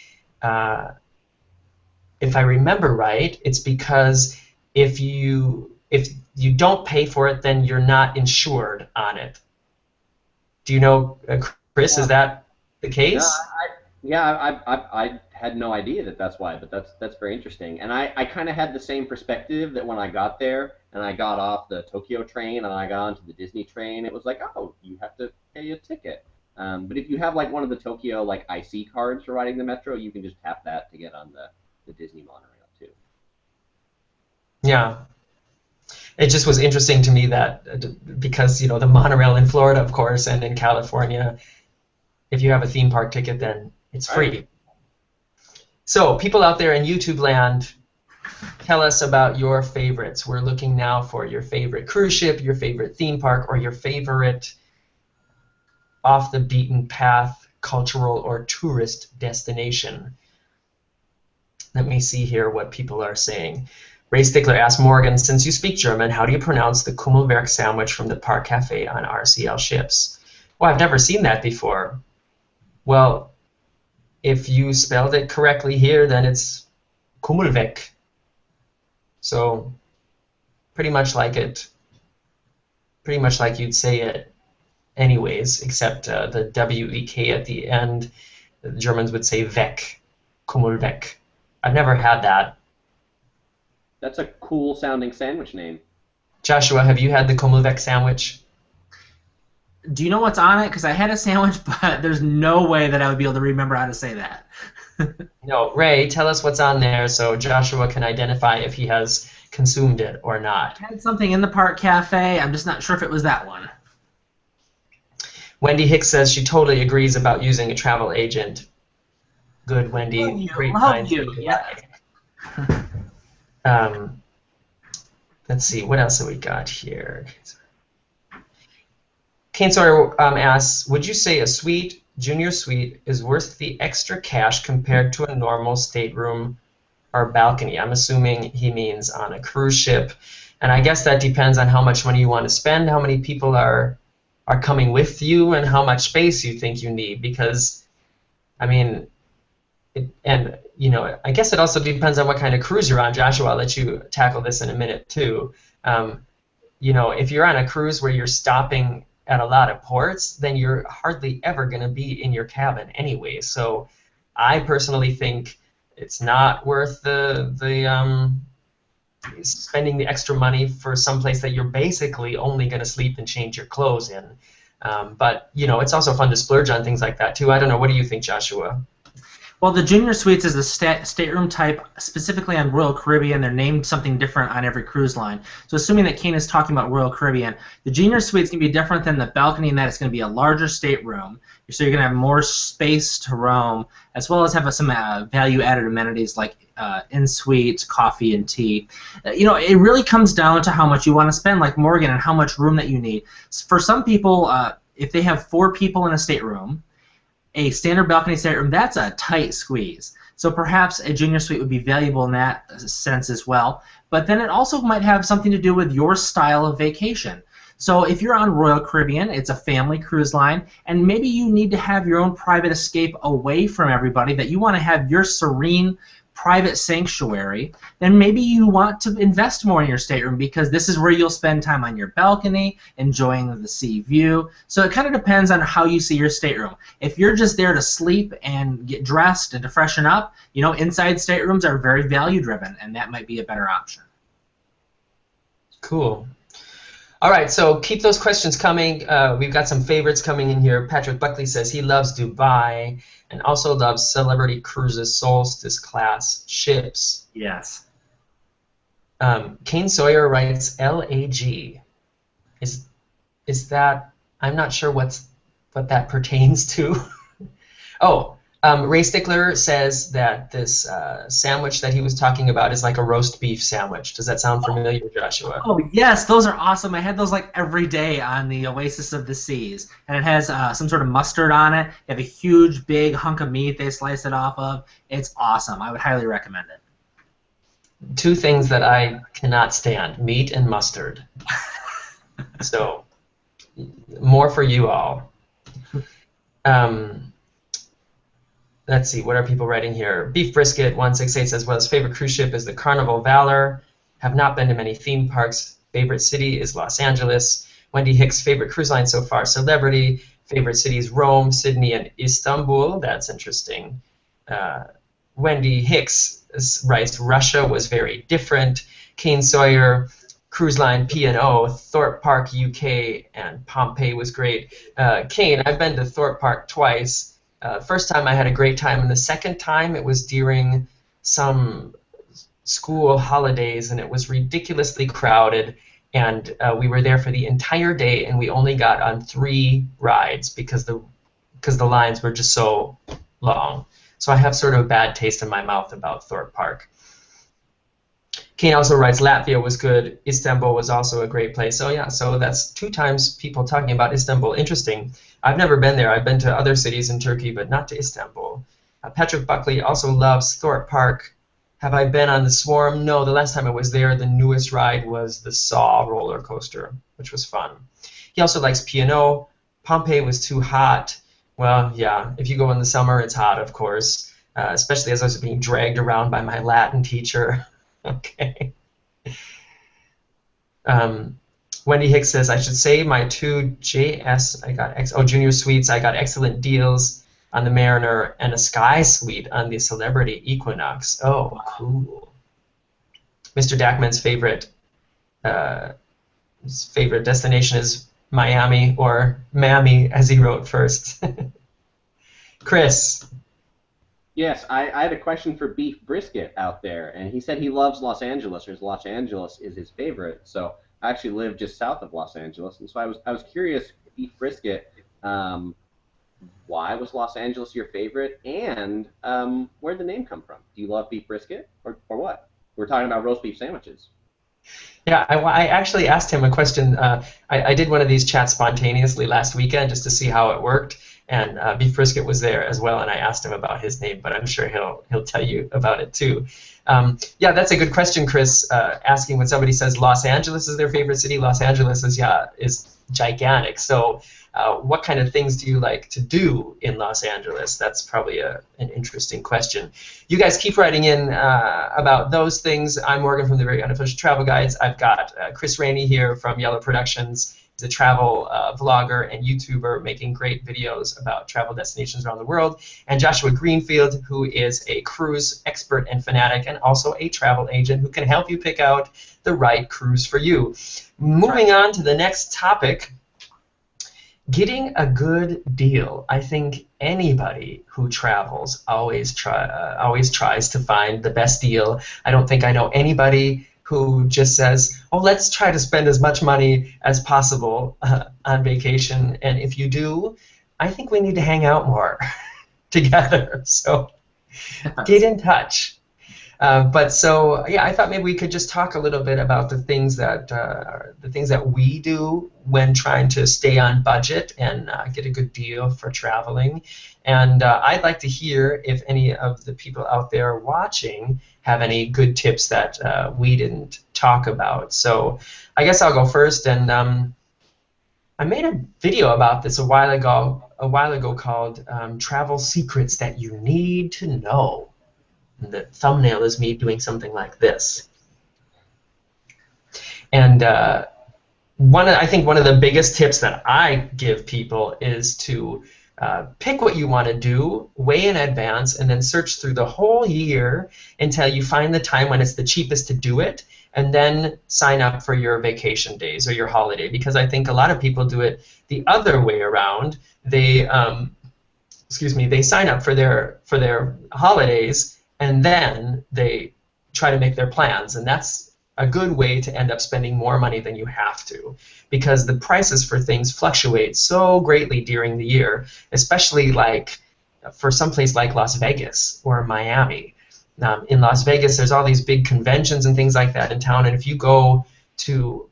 if I remember right, it's because if you don't pay for it, then you're not insured on it. Do you know, Chris, is that the case? I had no idea that's why, but that's very interesting. And I kind of had the same perspective that when I got there and I got off the Tokyo train and I got onto the Disney train, it was like, oh, you have to pay a ticket. But if you have like one of the Tokyo like IC cards for riding the metro, you can just tap that to get on the Disney monorail too. Yeah. It just was interesting to me that because, you know, the monorail in Florida, of course, and in California, if you have a theme park ticket, then it's free. Right. So people out there in YouTube land, tell us about your favorites. We're looking now for your favorite cruise ship, your favorite theme park, or your favorite off the beaten path cultural or tourist destination. Let me see here what people are saying. Ray Stickler asked Morgan, since you speak German, how do you pronounce the Kummelwerk sandwich from the Park Cafe on RCL ships? Well, I've never seen that before. Well, if you spelled it correctly here, then it's Kummelwerk. So pretty much like you'd say it anyways, except the W-E-K at the end, the Germans would say Weg, Kummelwerk. I've never had that. That's a cool sounding sandwich name. Joshua, have you had the Kummelwerk sandwich? Do you know what's on it? Because I had a sandwich, but there's no way that I would be able to remember how to say that. No, Ray, tell us what's on there so Joshua can identify if he has consumed it or not. I had something in the Park Cafe. I'm just not sure if it was that one. Wendy Hicks says she totally agrees about using a travel agent. Good, Wendy. Love you. Great Love you. Yeah. Let's see, what else have we got here? Kane Sawyer asks, would you say a suite, junior suite, is worth the extra cash compared to a normal stateroom or balcony? I'm assuming he means on a cruise ship. And I guess that depends on how much money you want to spend, how many people are coming with you, and how much space you think you need. Because, I mean, you know, I guess it also depends on what kind of cruise you're on. Joshua, I'll let you tackle this in a minute too. You know, if you're on a cruise where you're stopping at a lot of ports, then you're hardly ever going to be in your cabin anyway. So I personally think it's not worth the spending the extra money for some place that you're basically only going to sleep and change your clothes in. But it's also fun to splurge on things like that too. I don't know. What do you think, Joshua? Well, the Junior Suites is a stateroom type specifically on Royal Caribbean. They're named something different on every cruise line. So assuming that Kane is talking about Royal Caribbean, the Junior Suites can be different than the balcony in that it's going to be a larger stateroom. So you're going to have more space to roam, as well as have some value-added amenities like in-suite, coffee, and tea. It really comes down to how much you want to spend, like Morgan, and how much room that you need. For some people, if they have 4 people in a stateroom, a standard balcony stateroom, that's a tight squeeze. So perhaps a junior suite would be valuable in that sense as well. But then it also might have something to do with your style of vacation. So if you're on Royal Caribbean, it's a family cruise line, and maybe you need to have your own private escape away from everybody, that you want to have your serene private sanctuary, then maybe you want to invest more in your stateroom, because this is where you'll spend time on your balcony, enjoying the sea view. So it kind of depends on how you see your stateroom. If you're just there to sleep and get dressed and to freshen up, inside staterooms are very value driven, and that might be a better option. Cool. All right, so keep those questions coming. We've got some favorites coming in here. Patrick Buckley says he loves Dubai and also loves Celebrity Cruises Solstice class ships. Yes. Kane Sawyer writes LAG. Is that, I'm not sure what that pertains to. Oh, Ray Stickler says that this sandwich that he was talking about is like a roast beef sandwich. Does that sound familiar, Joshua? Oh, yes, those are awesome. I had those like every day on the Oasis of the Seas. And it has some sort of mustard on it. They have a huge, big hunk of meat they slice it off of. It's awesome. I would highly recommend it. 2 things that I cannot stand, meat and mustard. So, more for you all. Let's see, what are people writing here? Beef Brisket 168 says, well, his favorite cruise ship is the Carnival Valor. Have not been to many theme parks. Favorite city is Los Angeles. Wendy Hicks, favorite cruise line so far, Celebrity. Favorite cities, Rome, Sydney, and Istanbul. That's interesting. Wendy Hicks writes, Russia was very different. Kane Sawyer, cruise line P&O, Thorpe Park, UK, and Pompeii was great. Kane, I've been to Thorpe Park twice. First time I had a great time, and the second time it was during some school holidays, and it was ridiculously crowded, and we were there for the entire day, and we only got on 3 rides because the lines were just so long. So I have sort of a bad taste in my mouth about Thorpe Park. Kane also writes, Latvia was good. Istanbul was also a great place. So yeah, so that's 2 times people talking about Istanbul. Interesting. I've never been there. I've been to other cities in Turkey, but not to Istanbul. Patrick Buckley also loves Thorpe Park. Have I been on the Swarm? No, the last time I was there, the newest ride was the Saw roller coaster, which was fun. He also likes P&O. Pompeii was too hot. Well, yeah, if you go in the summer, it's hot, of course, especially as I was being dragged around by my Latin teacher. Okay. Wendy Hicks says, I should say my 2 JS, Junior Suites, I got excellent deals on the Mariner and a Sky Suite on the Celebrity Equinox. Oh, cool. Mr. Dackman's favorite destination is Miami, or Mammy, as he wrote first. Chris. Yes, I had a question for Beef Brisket out there, and he said he loves Los Angeles, or Los Angeles is his favorite. So I actually live just south of Los Angeles, and so I was curious, Beef Brisket, why was Los Angeles your favorite, and where'd the name come from? Do you love beef brisket, or what? We're talking about roast beef sandwiches. Yeah, I actually asked him a question. I did one of these chats spontaneously last weekend just to see how it worked, and Beef Brisket was there as well, and I asked him about his name, but I'm sure he'll tell you about it too. Yeah, that's a good question, Chris. Asking when somebody says Los Angeles is their favorite city, Los Angeles is gigantic. So what kind of things do you like to do in Los Angeles? That's probably an interesting question. You guys keep writing in about those things. I'm Morgan from the Very Unofficial Travel Guides. I've got Chris Raney here from Yellow Productions. He's a travel vlogger and YouTuber making great videos about travel destinations around the world. And Joshua Greenfield, who is a cruise expert and fanatic and also a travel agent who can help you pick out the right cruise for you. Moving on to the next topic. getting a good deal. I think anybody who travels always tries to find the best deal. I don't think I know anybody who just says, "Oh, let's try to spend as much money as possible on vacation." And if you do, I think we need to hang out more together. So get in touch. But so yeah, I thought maybe we could just talk a little bit about the things that we do when trying to stay on budget and get a good deal for traveling. And I'd like to hear if any of the people out there watching have any good tips that we didn't talk about. So I guess I'll go first. And I made a video about this a while ago called "Travel Secrets That You Need to Know." And the thumbnail is me doing something like this. And I think one of the biggest tips that I give people is to pick what you want to do way in advance and then search through the whole year until you find the time when it's the cheapest to do it, and then sign up for your vacation days or your holiday. Because I think a lot of people do it the other way around. They sign up for their holidays, and then they try to make their plans, and that's a good way to end up spending more money than you have to, because the prices for things fluctuate so greatly during the year, especially like for some place like Las Vegas or Miami. In Las Vegas, there's all these big conventions and things like that in town, and if you go to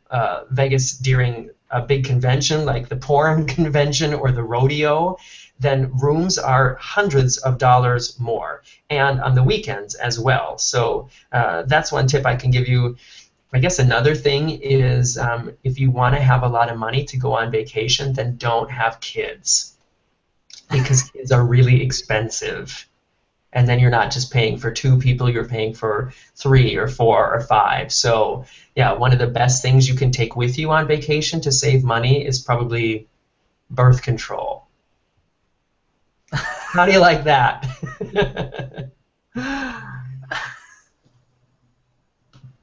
Vegas during a big convention like the porn convention or the rodeo, then rooms are hundreds of dollars more, and on the weekends as well. So that's one tip I can give you. I guess another thing is if you want to have a lot of money to go on vacation, then don't have kids, because kids are really expensive. And then you're not just paying for 2 people, you're paying for 3 or 4 or 5. So yeah, one of the best things you can take with you on vacation to save money is probably birth control. How do you like that?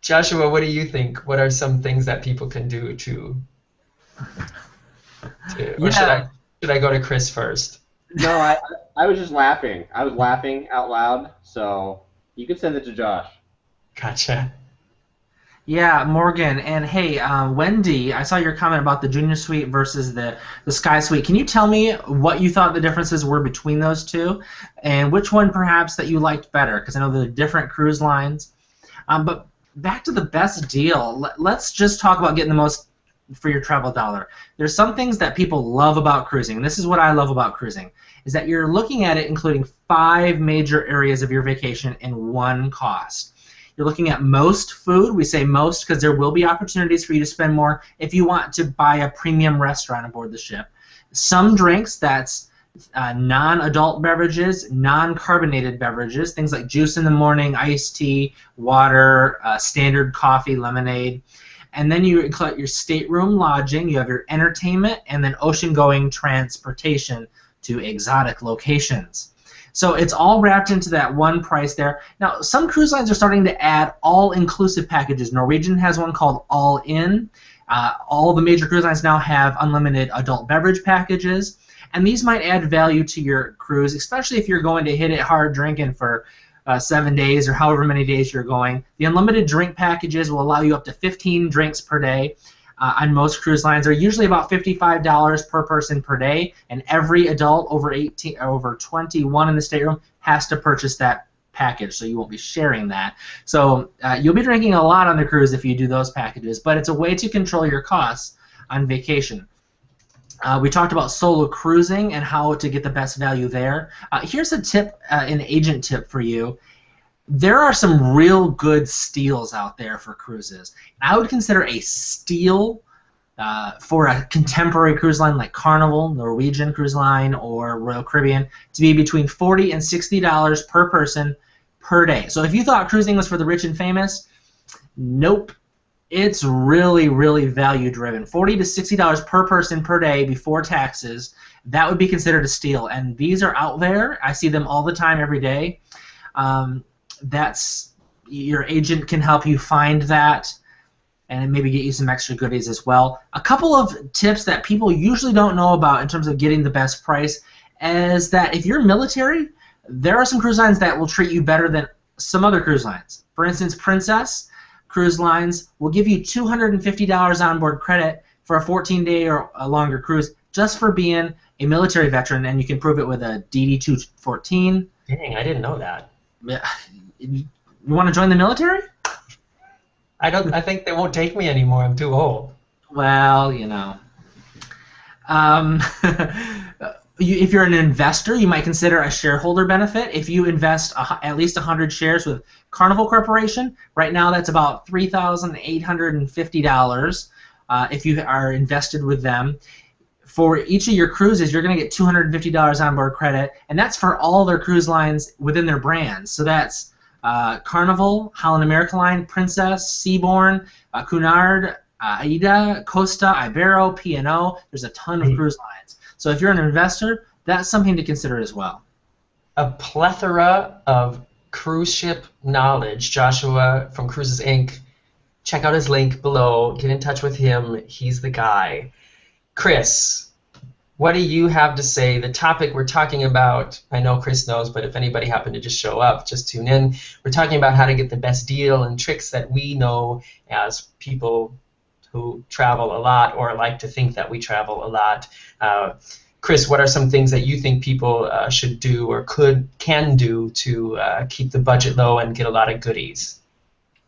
Joshua, what do you think? What are some things that people can do to or should I go to Chris first? No, I was just laughing. I was laughing out loud, so you could send it to Josh. Gotcha. Yeah, Morgan, and hey, Wendy, I saw your comment about the Junior Suite versus the Sky Suite. Can you tell me what you thought the differences were between those two, and which one perhaps that you liked better? Because I know they're different cruise lines. But back to the best deal, let's just talk about getting the most for your travel dollar. There's some things that people love about cruising, and this is what I love about cruising, is that you're looking at it including 5 major areas of your vacation in one cost. You're looking at most food. We say most because there will be opportunities for you to spend more if you want to buy a premium restaurant aboard the ship. Some drinks, that's non-adult beverages, non-carbonated beverages, things like juice in the morning, iced tea, water, standard coffee, lemonade. And then you include your stateroom lodging, you have your entertainment, and then ocean-going transportation to exotic locations. So it's all wrapped into that one price there. Now, some cruise lines are starting to add all-inclusive packages. Norwegian has one called All In. All the major cruise lines now have unlimited adult beverage packages, and these might add value to your cruise, especially if you're going to hit it hard drinking for 7 days or however many days you're going. The unlimited drink packages will allow you up to 15 drinks per day. On most cruise lines, they're usually about $55 per person per day, and every adult over 18, over 21 in the stateroom has to purchase that package, so you won't be sharing that. So you'll be drinking a lot on the cruise if you do those packages, but it's a way to control your costs on vacation. We talked about solo cruising and how to get the best value there. Here's a tip, an agent tip for you. There are some real good steals out there for cruises. I would consider a steal for a contemporary cruise line like Carnival, Norwegian Cruise Line, or Royal Caribbean to be between $40 and $60 per person per day. So if you thought cruising was for the rich and famous, nope. It's really, really value driven. $40 to $60 per person per day before taxes. That would be considered a steal. And these are out there. I see them all the time, every day. That's your agent can help you find that. and maybe get you some extra goodies as well. A couple of tips that people usually don't know about in terms of getting the best price is that if you're military, there are some cruise lines that will treat you better than some other cruise lines. For instance, Princess Cruise Lines will give you $250 onboard credit for a 14-day or a longer cruise just for being a military veteran, and you can prove it with a DD-214. Dang, I didn't know that. You want to join the military? I think they won't take me anymore. I'm too old. Well, you know. If you're an investor, you might consider a shareholder benefit. If you invest at least 100 shares with Carnival Corporation, right now that's about $3,850 if you are invested with them. For each of your cruises, you're going to get $250 onboard credit, and that's for all their cruise lines within their brands. So that's Carnival, Holland America Line, Princess, Seabourn, Cunard, Aida, Costa, Ibero, P&O. There's a ton of cruise lines. So if you're an investor, that's something to consider as well. A plethora of cruise ship knowledge. Joshua from Cruises Inc. Check out his link below. Get in touch with him. He's the guy. Chris, what do you have to say? The topic we're talking about, I know Chris knows, but if anybody happened to just show up, just tune in. We're talking about how to get the best deal and tricks that we know as people who travel a lot or like to think that we travel a lot. Chris, what are some things that you think people should do or can do to keep the budget low and get a lot of goodies?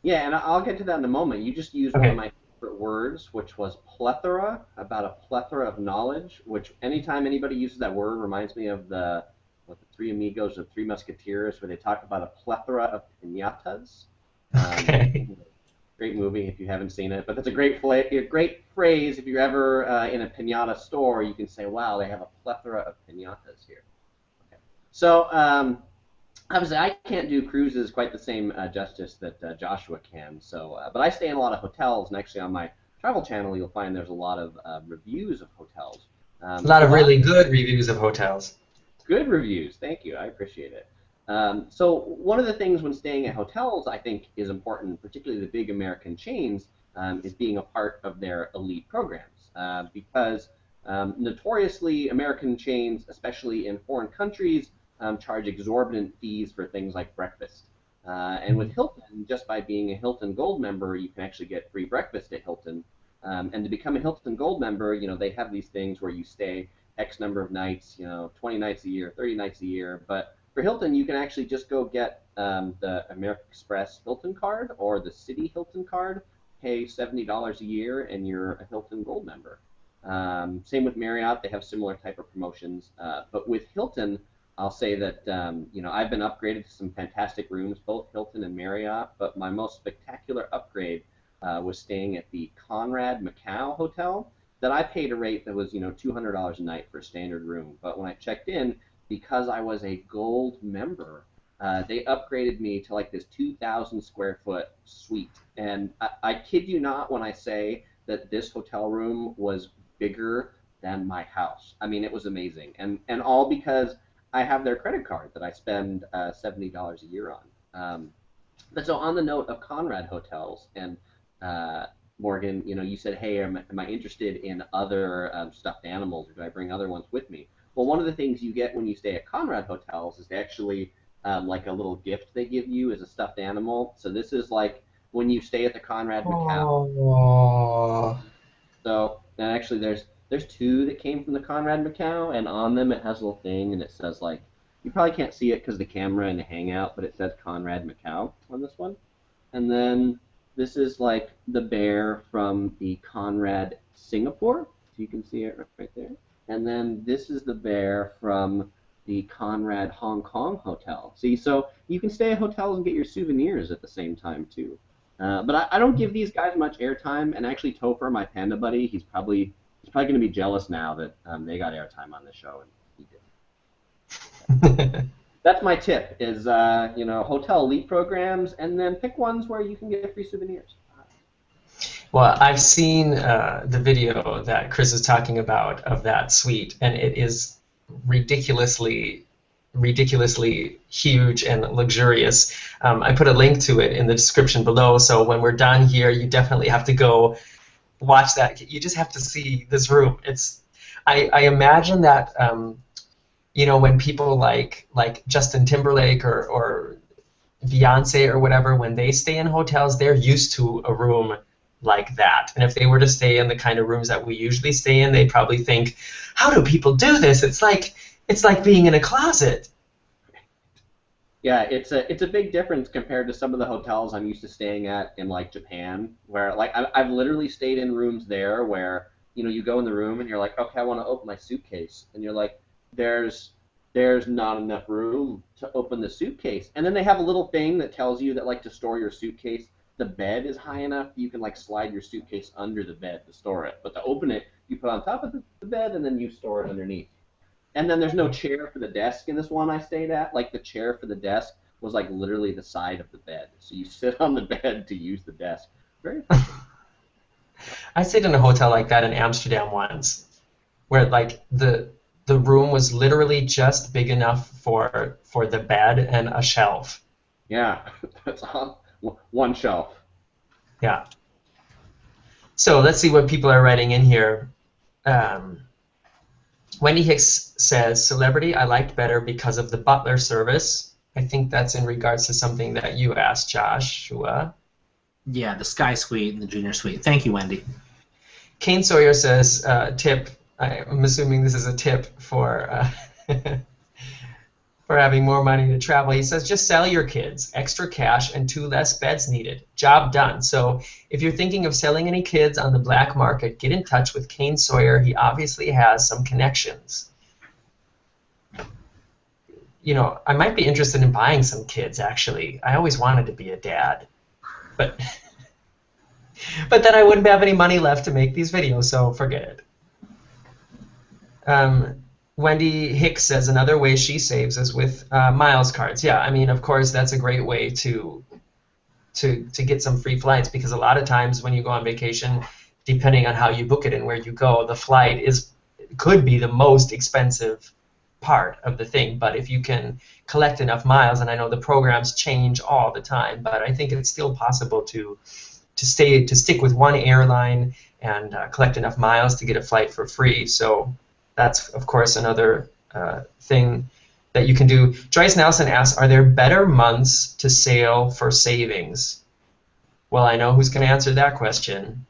Yeah, and I'll get to that in a moment. You just used one of my favorite words, which was plethora, about a plethora of knowledge, which anytime anybody uses that word reminds me of the Three Amigos, the Three Musketeers, where they talk about a plethora of piñatas. Great movie if you haven't seen it, but that's a great phrase. If you're ever in a piñata store, you can say, wow, they have a plethora of piñatas here. Okay. So obviously I can't do cruises quite the same justice that Joshua can. So, but I stay in a lot of hotels, and actually on my travel channel you'll find there's a lot of reviews of hotels. A lot of really good reviews of hotels. Good reviews, thank you, I appreciate it. So one of the things when staying at hotels I think is important, particularly the big American chains, is being a part of their elite programs. Because notoriously American chains, especially in foreign countries, charge exorbitant fees for things like breakfast. And with Hilton, just by being a Hilton Gold member, you can actually get free breakfast at Hilton. And to become a Hilton Gold member, you know, they have these things where you stay X number of nights, you know, 20 nights a year, 30 nights a year. But for Hilton, you can actually just go get the American Express Hilton card or the City Hilton card, pay $70 a year, and you're a Hilton Gold member. Same with Marriott; they have similar type of promotions. But with Hilton, I'll say that you know, I've been upgraded to some fantastic rooms, both Hilton and Marriott. But my most spectacular upgrade was staying at the Conrad Macau Hotel. That I paid a rate that was, you know, $200 a night for a standard room. But when I checked in, because I was a gold member, they upgraded me to like this 2,000 square foot suite. And I kid you not when I say that this hotel room was bigger than my house. I mean, it was amazing. And all because I have their credit card that I spend $70 a year on. But so on the note of Conrad hotels, and Morgan, you know, you said, hey, am I interested in other stuffed animals, or do I bring other ones with me? Well, one of the things you get when you stay at Conrad hotels is they actually, like a little gift they give you as a stuffed animal. So this is like when you stay at the Conrad Macau. Oh. So, and actually there's two that came from the Conrad Macau, and on them it has a little thing, and it says, like, you probably can't see it because of the camera and the Hangout, but it says Conrad Macau on this one. And then this is like the bear from the Conrad Singapore. So you can see it right there. And then this is the bear from the Conrad Hong Kong Hotel. See, so you can stay at hotels and get your souvenirs at the same time too. But I don't give these guys much airtime. And actually, Topher, my panda buddy, he's probably going to be jealous now that they got airtime on the show and he didn't. That's my tip: is you know, hotel elite programs, and then pick ones where you can get free souvenirs. Well, I've seen the video that Chris is talking about of that suite, and it is ridiculously ridiculously huge and luxurious. I put a link to it in the description below, so when we're done here, you definitely have to go watch that. You just have to see this room. I imagine that when people like Justin Timberlake or Beyonce or whatever, when they stay in hotels, they're used to a room like that. And if they were to stay in the kind of rooms that we usually stay in, they'd probably think, how do people do this? It's like being in a closet. Yeah, it's a big difference compared to some of the hotels I'm used to staying at in like Japan, where like I've literally stayed in rooms there where you go in the room and you're like, okay, I want to open my suitcase, and you're like, there's not enough room to open the suitcase, and then they have a little thing that tells you that like to store your suitcase, the bed is high enough you can like slide your suitcase under the bed to store it, but to open it you put on top of the bed and then you store it underneath. And then there's no chair for the desk in this one I stayed at. Like the chair for the desk was like literally the side of the bed, so you sit on the bed to use the desk. Very efficient. I stayed in a hotel like that in Amsterdam once, where like the room was literally just big enough for the bed and a shelf. Yeah, that's on one shelf. Yeah. So let's see what people are writing in here. Wendy Hicks says, celebrity I liked better because of the butler service. I think that's in regards to something that you asked, Joshua. Yeah, the Sky Suite and the Junior Suite. Thank you, Wendy. Kane Sawyer says, tip. I'm assuming this is a tip for for having more money to travel. He says, just sell your kids. Extra cash and 2 less beds needed. Job done. So if you're thinking of selling any kids on the black market, get in touch with Kane Sawyer. He obviously has some connections. I might be interested in buying some kids, actually. I always wanted to be a dad. But then I wouldn't have any money left to make these videos, so forget it. Wendy Hicks says another way she saves is with miles cards. Yeah, I mean, of course, that's a great way to get some free flights, because a lot of times when you go on vacation, depending on how you book it and where you go, the flight could be the most expensive part of the thing. But if you can collect enough miles, and I know the programs change all the time, but I think it's still possible to stick with one airline and collect enough miles to get a flight for free. So that's, of course, another thing that you can do. Joyce Nelson asks, are there better months to sail for savings? Well, I know who's going to answer that question.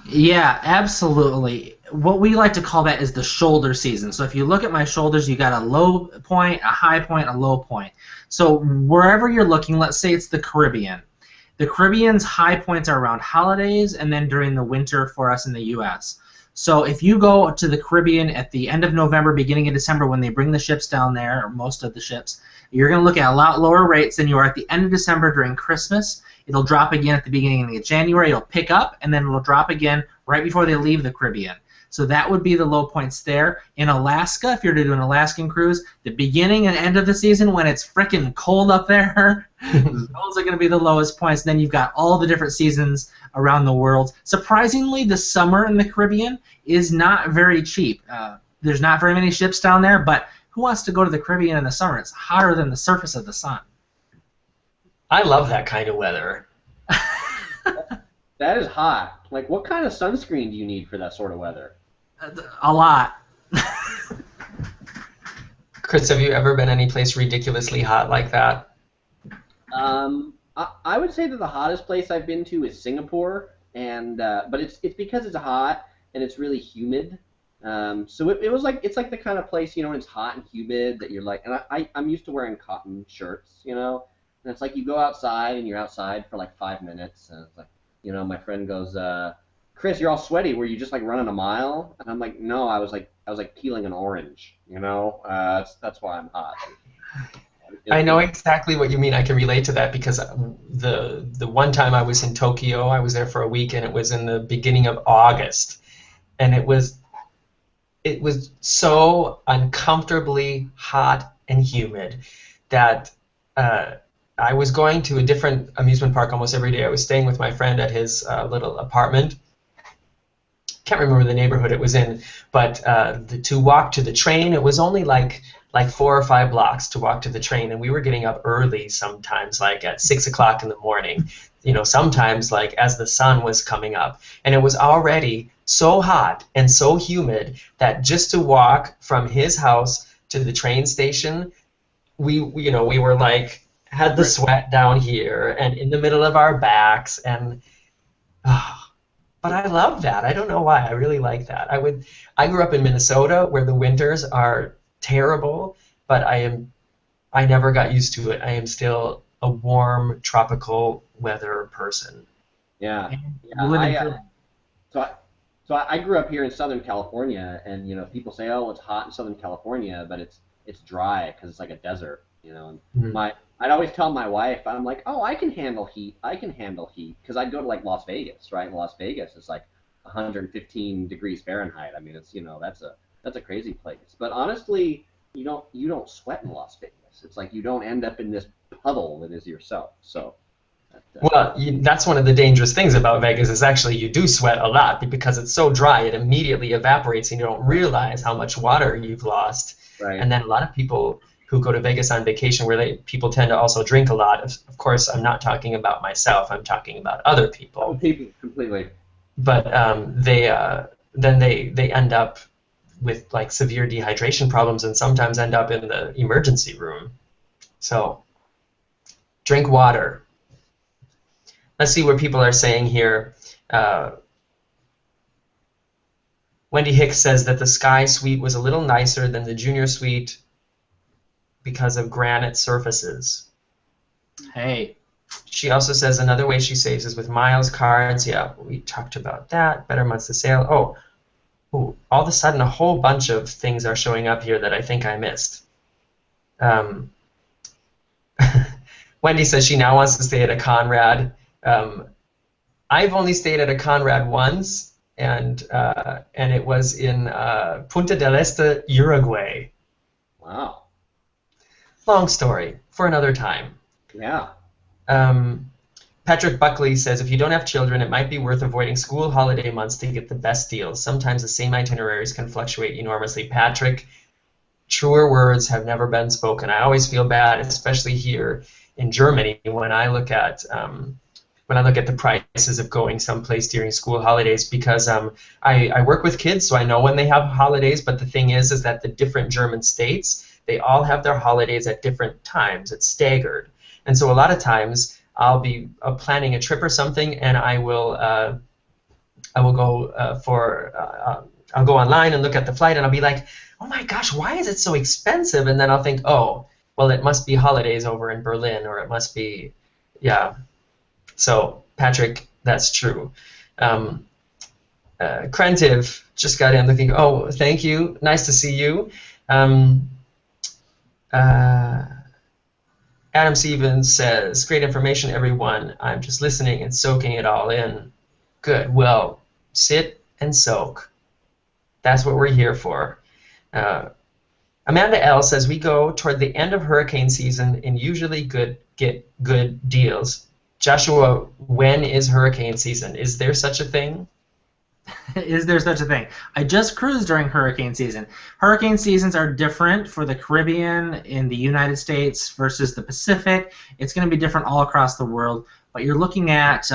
Yeah, absolutely. What we like to call that is the shoulder season. So if you look at my shoulders, you got a low point, a high point, a low point. So wherever you're looking, let's say it's the Caribbean. The Caribbean's high points are around holidays and then during the winter for us in the U.S. So if you go to the Caribbean at the end of November, beginning of December, when they bring the ships down there, or most of the ships, you're going to look at a lot lower rates than you are at the end of December during Christmas. It'll drop again at the beginning of January. It'll pick up, and then it'll drop again right before they leave the Caribbean. So that would be the low points there. In Alaska, if you're to do an Alaskan cruise, the beginning and end of the season when it's frickin' cold up there, those are going to be the lowest points. Then you've got all the different seasons around the world. Surprisingly, the summer in the Caribbean is not very cheap. There's not very many ships down there, but who wants to go to the Caribbean in the summer? It's hotter than the surface of the sun. I love that kind of weather. That is hot. Like, what kind of sunscreen do you need for that sort of weather? A lot. Chris, have you ever been any place ridiculously hot like that? I would say that the hottest place I've been to is Singapore, and but it's because it's hot and it's really humid. So it's like the kind of place, when it's hot and humid that you're like, and I'm used to wearing cotton shirts, and it's like you go outside and you're outside for like 5 minutes, and it's like, my friend goes, Chris, you're all sweaty. Were you just like running a mile? And I'm like, no, I was like peeling an orange. That's why I'm hot. I know exactly what you mean. I can relate to that because the one time I was in Tokyo, I was there for a week, and it was in the beginning of August, and it was so uncomfortably hot and humid that I was going to a different amusement park almost every day. I was staying with my friend at his little apartment. Can't remember the neighborhood it was in, but to walk to the train, it was only like like 4 or 5 blocks to walk to the train, and we were getting up early sometimes, like at 6 o'clock in the morning. Sometimes like as the sun was coming up, and it was already so hot and so humid that just to walk from his house to the train station, we were like had the sweat down here and in the middle of our backs, and but I love that. I don't know why. I really like that. I grew up in Minnesota where the winters are terrible, but I never got used to it. I am still a warm tropical weather person. Yeah. You live in So I grew up here in Southern California, and people say, oh, it's hot in Southern California, but it's dry because it's like a desert, And I'd always tell my wife, I'm like, oh, I can handle heat, because I'd go to like Las Vegas, right? In Las Vegas, it's like 115 degrees Fahrenheit. I mean, it's that's a crazy place. But honestly, you don't sweat in Las Vegas. It's like you don't end up in this puddle that is yourself. So. Well, that's one of the dangerous things about Vegas is actually you do sweat a lot because it's so dry, it immediately evaporates and you don't realize how much water you've lost. Right. And then a lot of people who go to Vegas on vacation where people tend to also drink a lot. Of course, I'm not talking about myself. I'm talking about other people. People completely. But then they end up with like severe dehydration problems and sometimes end up in the emergency room. So drink water. Let's see what people are saying here. Wendy Hicks says that the Sky Suite was a little nicer than the Junior Suite because of granite surfaces. Hey. She also says another way she saves is with miles cards. Yeah, we talked about that. Better months to sail. Oh, all of a sudden a whole bunch of things are showing up here that I think I missed. Wendy says she now wants to stay at a Conrad. I've only stayed at a Conrad once, and it was in Punta del Este, Uruguay. Wow. Long story for another time. Yeah. Patrick Buckley says if you don't have children, it might be worth avoiding school holiday months to get the best deals. Sometimes the same itineraries can fluctuate enormously. Patrick, truer words have never been spoken. I always feel bad, especially here in Germany, when I look at the prices of going someplace during school holidays, because I work with kids, so I know when they have holidays, but the thing is that the different German states, they all have their holidays at different times. It's staggered. And so a lot of times I'll be planning a trip or something, and I'll go online and look at the flight, and I'll be like, oh my gosh, why is it so expensive? And then I'll think, oh, well, it must be holidays over in Berlin, or it must be, yeah. So, Patrick, that's true. Krentiv just got in looking, oh, thank you. Nice to see you. Adam Stevens says, great information, everyone. I'm just listening and soaking it all in. Good. Well, sit and soak. That's what we're here for. Amanda L. says, we go toward the end of hurricane season and usually get good deals. Joshua, when is hurricane season? Is there such a thing? Is there such a thing? I just cruised during hurricane season. Hurricane seasons are different for the Caribbean in the United States versus the Pacific. It's going to be different all across the world. But you're looking at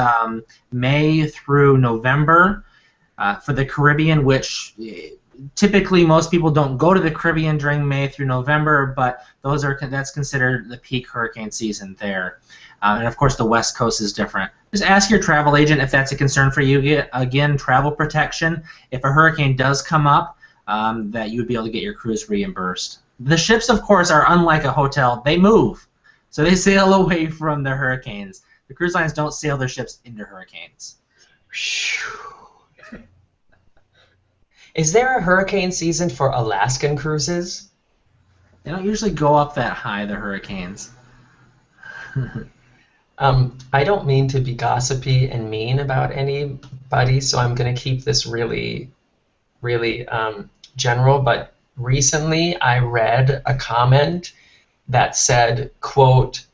May through November for the Caribbean, which typically most people don't go to the Caribbean during May through November, but that's considered the peak hurricane season there. And of course, the West Coast is different. Just ask your travel agent if that's a concern for you. Again, travel protection. If a hurricane does come up, that you would be able to get your cruise reimbursed. The ships, of course, are unlike a hotel. They move. So they sail away from the hurricanes. The cruise lines don't sail their ships into hurricanes. Is there a hurricane season for Alaskan cruises? They don't usually go up that high, the hurricanes. I don't mean to be gossipy and mean about anybody, so I'm going to keep this really, really general, but recently I read a comment that said, quote,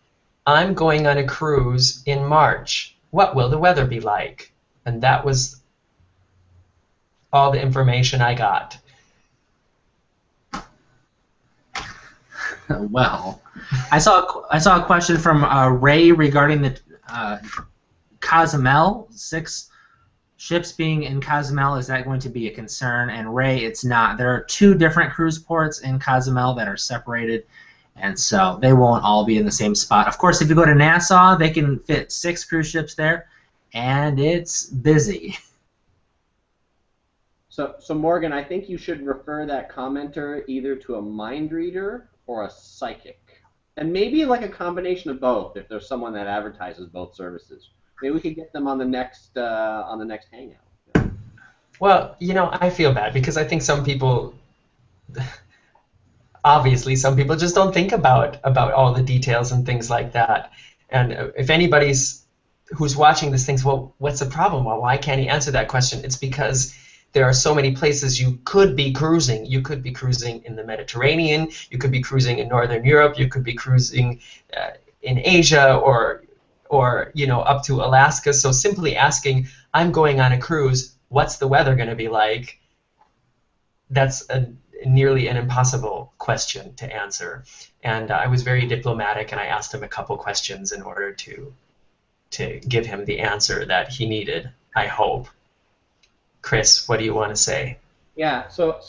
I'm going on a cruise in March. What will the weather be like? And that was all the information I got. Well, I saw a question from Ray regarding the Cozumel, 6 ships being in Cozumel. Is that going to be a concern? And Ray, it's not. There are 2 different cruise ports in Cozumel that are separated, and so they won't all be in the same spot. Of course, if you go to Nassau, they can fit 6 cruise ships there, and it's busy. So Morgan, I think you should refer that commenter either to a mind reader or a psychic, and maybe like a combination of both. If there's someone that advertises both services, maybe we could get them on the next Hangout. Well, I feel bad because I think some people, obviously, some people just don't think about all the details and things like that. And if anybody's who's watching this thinks, well, what's the problem? Well, why can't he answer that question? It's because there are so many places you could be cruising. You could be cruising in the Mediterranean. You could be cruising in Northern Europe. You could be cruising in Asia or up to Alaska. So simply asking, I'm going on a cruise, what's the weather going to be like? That's nearly an impossible question to answer. And I was very diplomatic, and I asked him a couple questions in order to give him the answer that he needed, I hope. Chris, what do you want to say? Yeah, so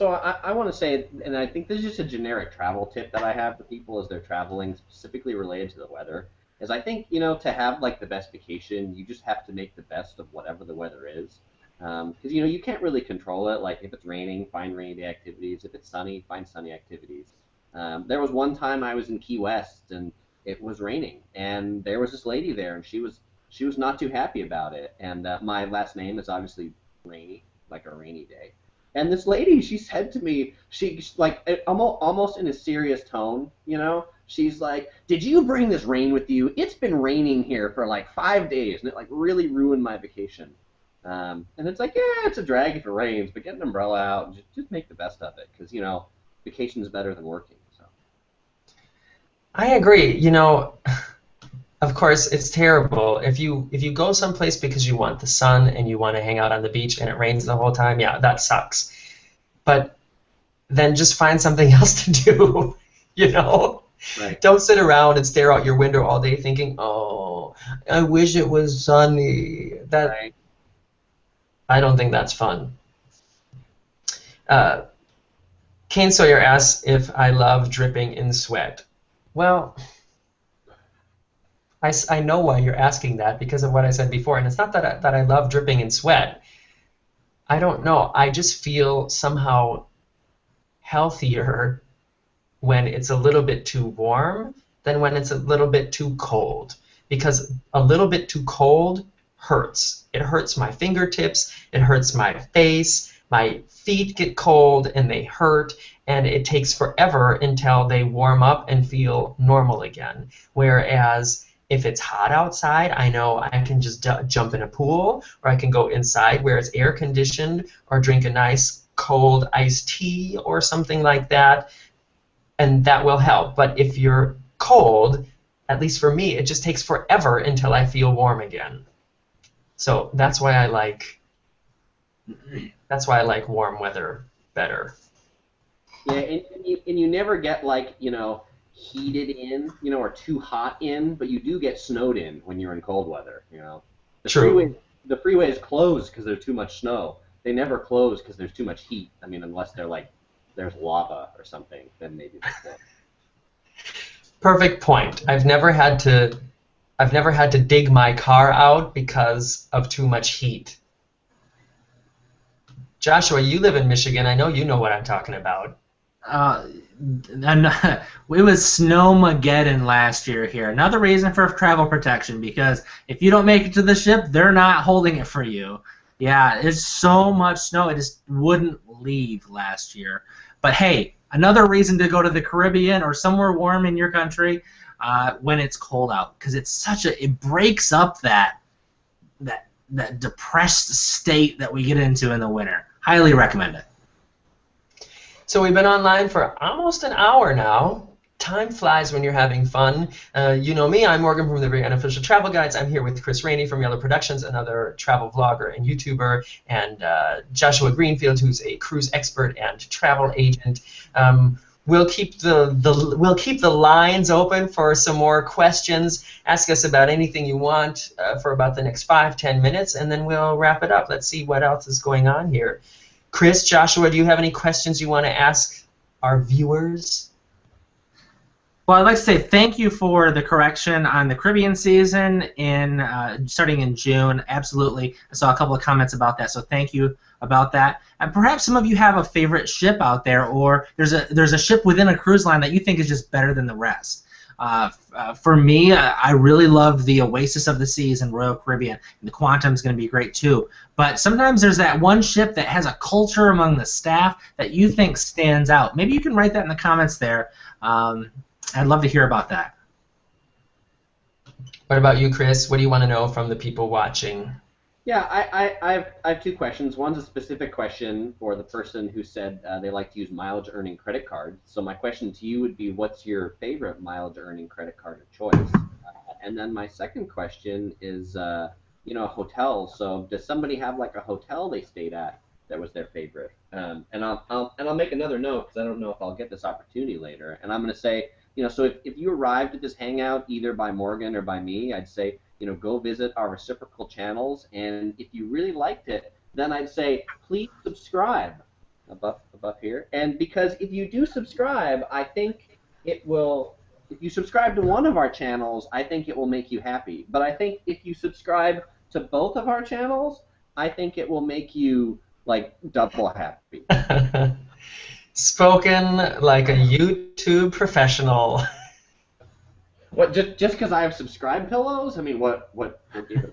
I want to say, and I think this is just a generic travel tip that I have for people as they're traveling, specifically related to the weather, is I think, to have like the best vacation, you just have to make the best of whatever the weather is. Because, you can't really control it. Like if it's raining, find rainy day activities. If it's sunny, find sunny activities. There was one time I was in Key West and it was raining, and there was this lady there, and she was not too happy about it. And my last name is obviously Raney, like a rainy day. And this lady, she said to me, she's like almost in a serious tone, she's like, "Did you bring this rain with you? It's been raining here for like 5 days, and it like really ruined my vacation." And it's like, yeah, it's a drag if it rains, but get an umbrella out and just make the best of it, because vacation is better than working. So I agree. Of course, it's terrible if you go someplace because you want the sun and you want to hang out on the beach and it rains the whole time. Yeah, that sucks. But then just find something else to do. Right. Don't sit around and stare out your window all day thinking, "Oh, I wish it was sunny." Right. I don't think that's fun. Kane Sawyer asks if I love dripping in sweat. Well, I know why you're asking that because of what I said before, and it's not that I love dripping in sweat. I don't know. I just feel somehow healthier when it's a little bit too warm than when it's a little bit too cold, because a little bit too cold hurts. It hurts my fingertips, it hurts my face, my feet get cold and they hurt, and it takes forever until they warm up and feel normal again. Whereas if it's hot outside, I know I can just jump in a pool, or I can go inside where it's air conditioned, or drink a nice cold iced tea or something like that, and that will help. But if you're cold, at least for me, it just takes forever until I feel warm again. So that's why I like warm weather better. Yeah, and you never get like, heated in, or too hot in, but you do get snowed in when you're in cold weather, True. The freeways close because there's too much snow. They never close because there's too much heat. I mean, unless they're like, there's lava or something, then maybe they close. Perfect point. I've never had to dig my car out because of too much heat. Joshua, you live in Michigan. I know you know what I'm talking about. It was Snowmageddon last year here. Another reason for travel protection, because if you don't make it to the ship, they're not holding it for you. Yeah, it's so much snow, it just wouldn't leave last year. But hey, another reason to go to the Caribbean or somewhere warm in your country when it's cold out, because it breaks up that depressed state that we get into in the winter. Highly recommend it. So we've been online for almost an hour now. Time flies when you're having fun. You know me, I'm Morgan from the Very Unofficial Travel Guides. I'm here with Chris Raney from Yellow Productions, another travel vlogger and YouTuber, and Joshua Greenfield, who's a cruise expert and travel agent. we'll keep the lines open for some more questions. Ask us about anything you want for about the next 5-10 minutes, and then we'll wrap it up. Let's see what else is going on here. Chris, Joshua, do you have any questions you want to ask our viewers? Well, I'd like to say thank you for the correction on the Caribbean season starting in June. Absolutely. I saw a couple of comments about that, so thank you about that. And perhaps some of you have a favorite ship out there, or there's a ship within a cruise line that you think is just better than the rest. For me, I really love the Oasis of the Seas in Royal Caribbean, and the Quantum is going to be great too. But sometimes there's that one ship that has a culture among the staff that you think stands out. Maybe you can write that in the comments there. I'd love to hear about that. What about you, Chris? What do you want to know from the people watching? Yeah, I have two questions. One's a specific question for the person who said they like to use mileage-earning credit cards. So my question to you would be, what's your favorite mileage-earning credit card of choice? And then my second question is, hotels. So does somebody have like a hotel they stayed at that was their favorite? And I'll make another note because I don't know if I'll get this opportunity later. And I'm going to say, so if you arrived at this hangout either by Morgan or by me, I'd say, go visit our reciprocal channels, and if you really liked it, then I'd say please subscribe above here. And because if you do subscribe, I think it will. If you subscribe to one of our channels, I think it will make you happy. But I think if you subscribe to both of our channels, I think it will make you like double happy. Spoken like a YouTube professional. What? Just because I have subscribe pillows? I mean, what gave it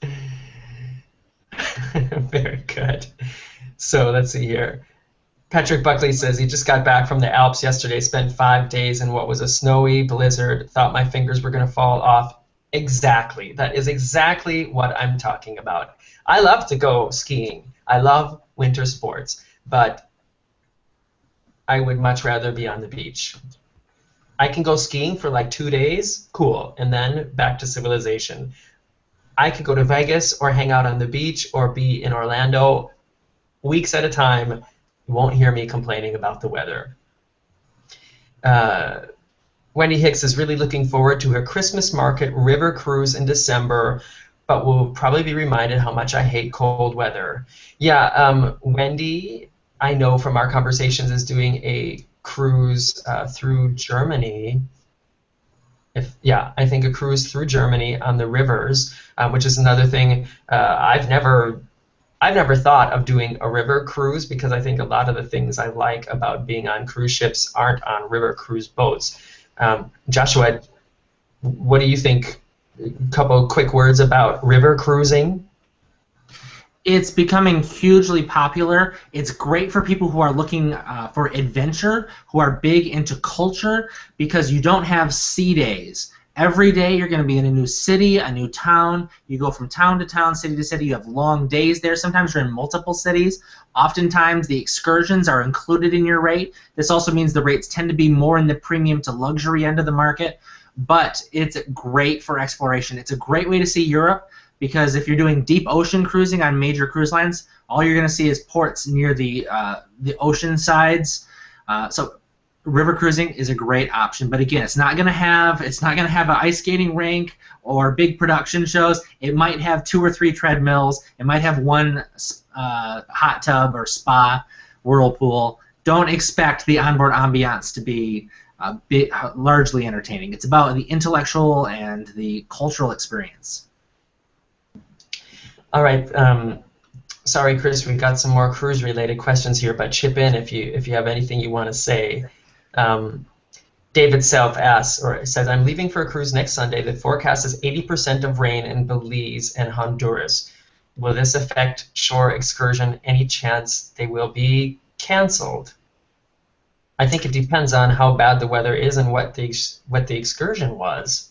away? Very good. So let's see here. Patrick Buckley says he just got back from the Alps yesterday, spent 5 days in what was a snowy blizzard, thought my fingers were going to fall off. Exactly. That is exactly what I'm talking about. I love to go skiing. I love winter sports, but I would much rather be on the beach. I can go skiing for like 2 days, cool, and then back to civilization. I could go to Vegas or hang out on the beach or be in Orlando weeks at a time. You won't hear me complaining about the weather. Wendy Hicks is really looking forward to her Christmas market river cruise in December, but will probably be reminded how much I hate cold weather. Yeah, Wendy, I know from our conversations, is doing a cruise through Germany. I think a cruise through Germany on the rivers, which is another thing. I've never thought of doing a river cruise because I think a lot of the things I like about being on cruise ships aren't on river cruise boats. Joshua, what do you think? A couple quick words about river cruising. It's becoming hugely popular. It's great for people who are looking for adventure, who are big into culture, because you don't have sea days. Every day you're going to be in a new city, a new town. You go from town to town, city to city. You have long days there. Sometimes you're in multiple cities. Oftentimes the excursions are included in your rate. This also means the rates tend to be more in the premium to luxury end of the market. But it's great for exploration. It's a great way to see Europe, because if you're doing deep ocean cruising on major cruise lines, all you're going to see is ports near the ocean sides. So river cruising is a great option, but again, it's not going to have an ice skating rink or big production shows. It might have 2 or 3 treadmills. It might have one hot tub or spa, whirlpool. Don't expect the onboard ambiance to be largely entertaining. It's about the intellectual and the cultural experience. All right. Sorry, Chris, we've got some more cruise-related questions here, but chip in if you have anything you want to say. David Self says, I'm leaving for a cruise next Sunday. The forecast is 80% of rain in Belize and Honduras. Will this affect shore excursion? Any chance they will be canceled? I think it depends on how bad the weather is and what the excursion was.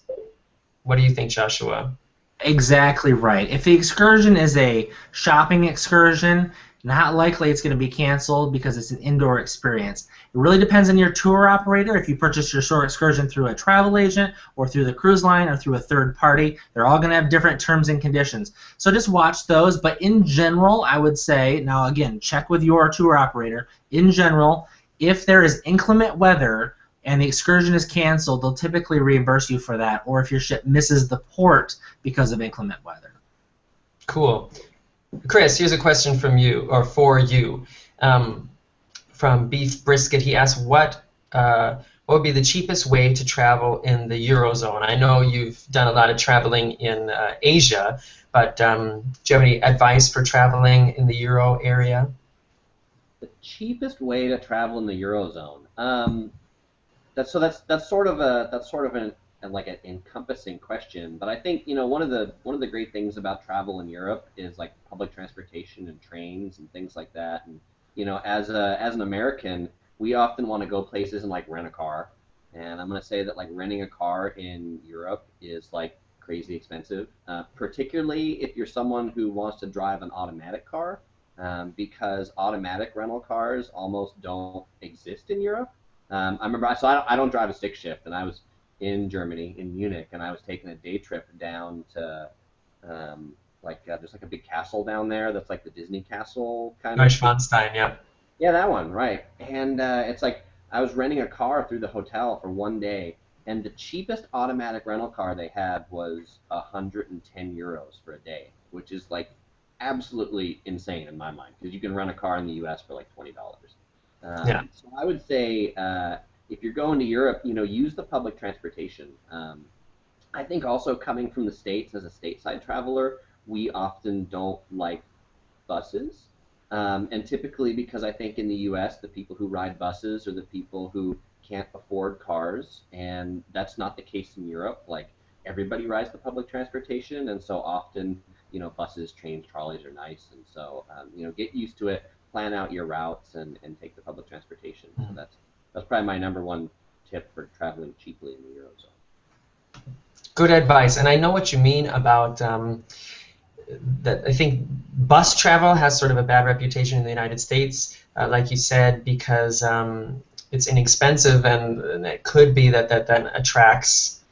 What do you think, Joshua? Exactly right. If the excursion is a shopping excursion, not likely it's going to be canceled because it's an indoor experience. It really depends on your tour operator. If you purchase your shore excursion through a travel agent or through the cruise line or through a third party, they're all going to have different terms and conditions. So just watch those. But in general, I would say, now again, check with your tour operator. In general, if there is inclement weather and the excursion is canceled, they'll typically reimburse you for that, or if your ship misses the port because of inclement weather. Cool. Chris, here's a question from you, or for you. From Beef Brisket, he asked, what would be the cheapest way to travel in the Eurozone? I know you've done a lot of traveling in Asia, but do you have any advice for traveling in the Euro area? The cheapest way to travel in the Eurozone. That's sort of an like an encompassing question, but I think one of the great things about travel in Europe is like public transportation and trains and things like that. And as an American, we often want to go places and like rent a car, and I'm gonna say that like renting a car in Europe is like crazy expensive, particularly if you're someone who wants to drive an automatic car, because automatic rental cars almost don't exist in Europe. I remember, so I don't drive a stick shift, and I was in Germany, in Munich, and I was taking a day trip down to there's like a big castle down there that's like the Disney castle kind of. Neuschwanstein, yeah. Yeah, that one, right. And it's like I was renting a car through the hotel for one day, and the cheapest automatic rental car they had was 110 euros for a day, which is like absolutely insane in my mind, because you can rent a car in the U.S. for like $20. Yeah. So I would say if you're going to Europe, use the public transportation. I think also coming from the States as a stateside traveler, we often don't like buses. And typically because I think in the U.S., the people who ride buses are the people who can't afford cars, and that's not the case in Europe. Like, everybody rides the public transportation, and so often, buses, trains, trolleys are nice, and so, get used to it, plan out your routes, and take the public transportation. So that's probably my number one tip for traveling cheaply in the Eurozone. Good advice, and I know what you mean about that. I think bus travel has sort of a bad reputation in the United States, like you said, because it's inexpensive, and it could be that then attracts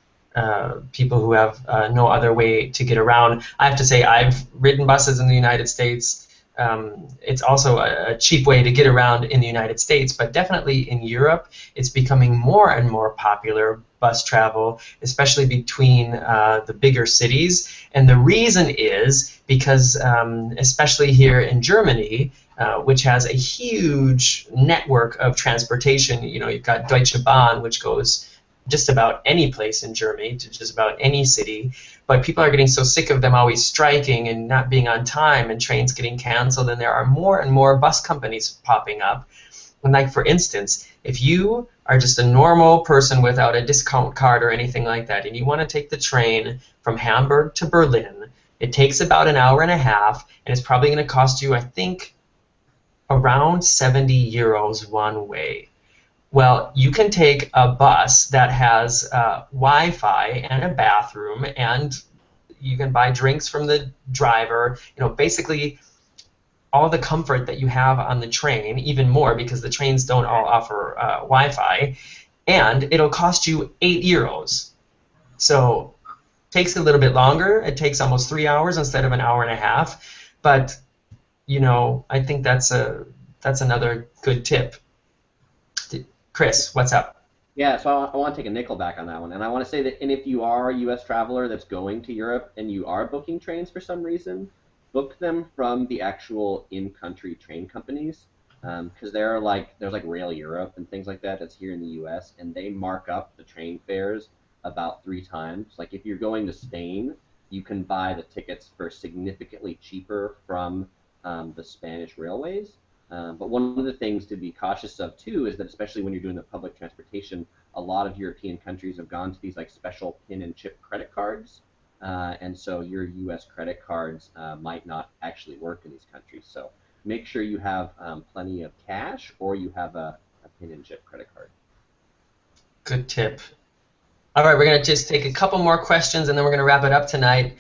people who have no other way to get around. I have to say, I've ridden buses in the United States. It's also a cheap way to get around in the United States, but definitely in Europe, it's becoming more and more popular, bus travel, especially between the bigger cities. And the reason is because, especially here in Germany, which has a huge network of transportation, you've got Deutsche Bahn, which goes just about any place in Germany, to just about any city, but people are getting so sick of them always striking and not being on time and trains getting canceled, and there are more and more bus companies popping up. And like, for instance, if you are just a normal person without a discount card or anything like that, and you want to take the train from Hamburg to Berlin, it takes about an hour and a half, and it's probably going to cost you, I think, around 70 euros one way. Well, you can take a bus that has Wi-Fi and a bathroom, and you can buy drinks from the driver. Basically all the comfort that you have on the train, even more, because the trains don't all offer Wi-Fi, and it'll cost you 8 euros. So it takes a little bit longer. It takes almost 3 hours instead of an hour and a half. But I think that's another good tip. Chris, what's up? Yeah, so I want to take a nickel back on that one, and I want to say that, and if you are a U.S. traveler that's going to Europe and you are booking trains for some reason, book them from the actual in-country train companies, because there's like Rail Europe and things like that that's here in the U.S., and they mark up the train fares about 3 times. Like, if you're going to Spain, you can buy the tickets for significantly cheaper from the Spanish railways. But one of the things to be cautious of too is that, especially when you're doing the public transportation, a lot of European countries have gone to these like special pin and chip credit cards, and so your U.S. credit cards might not actually work in these countries. So make sure you have plenty of cash, or you have a pin and chip credit card. Good tip. All right, we're going to just take a couple more questions, and then we're going to wrap it up tonight.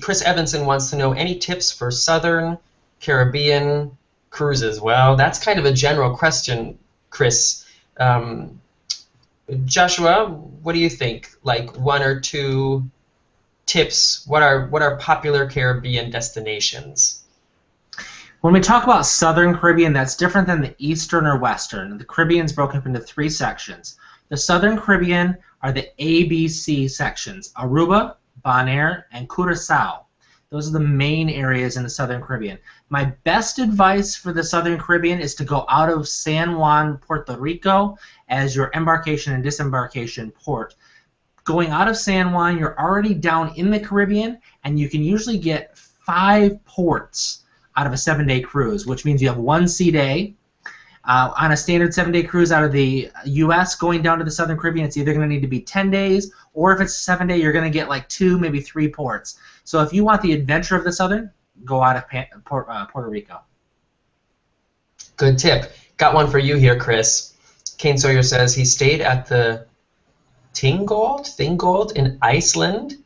Chris Evanson wants to know any tips for Southern Caribbean cruises. Well, that's kind of a general question, Chris. Joshua, what do you think? Like 1 or 2 tips? What are popular Caribbean destinations? When we talk about Southern Caribbean, that's different than the Eastern or Western. The Caribbean's broken up into 3 sections. The Southern Caribbean are the ABC sections: Aruba, Bonaire, and Curaçao. Those are the main areas in the Southern Caribbean. My best advice for the Southern Caribbean is to go out of San Juan, Puerto Rico as your embarkation and disembarkation port. Going out of San Juan, you're already down in the Caribbean, and you can usually get 5 ports out of a 7-day cruise, which means you have 1 sea day. On a standard 7-day cruise out of the U.S. going down to the Southern Caribbean, it's either going to need to be 10 days, or if it's 7-day, you're going to get like 2, maybe 3 ports. So if you want the adventure of the Southern, go out of Puerto Rico. Good tip. Got one for you here, Chris. Kane Sawyer says he stayed at the Thinggold in Iceland.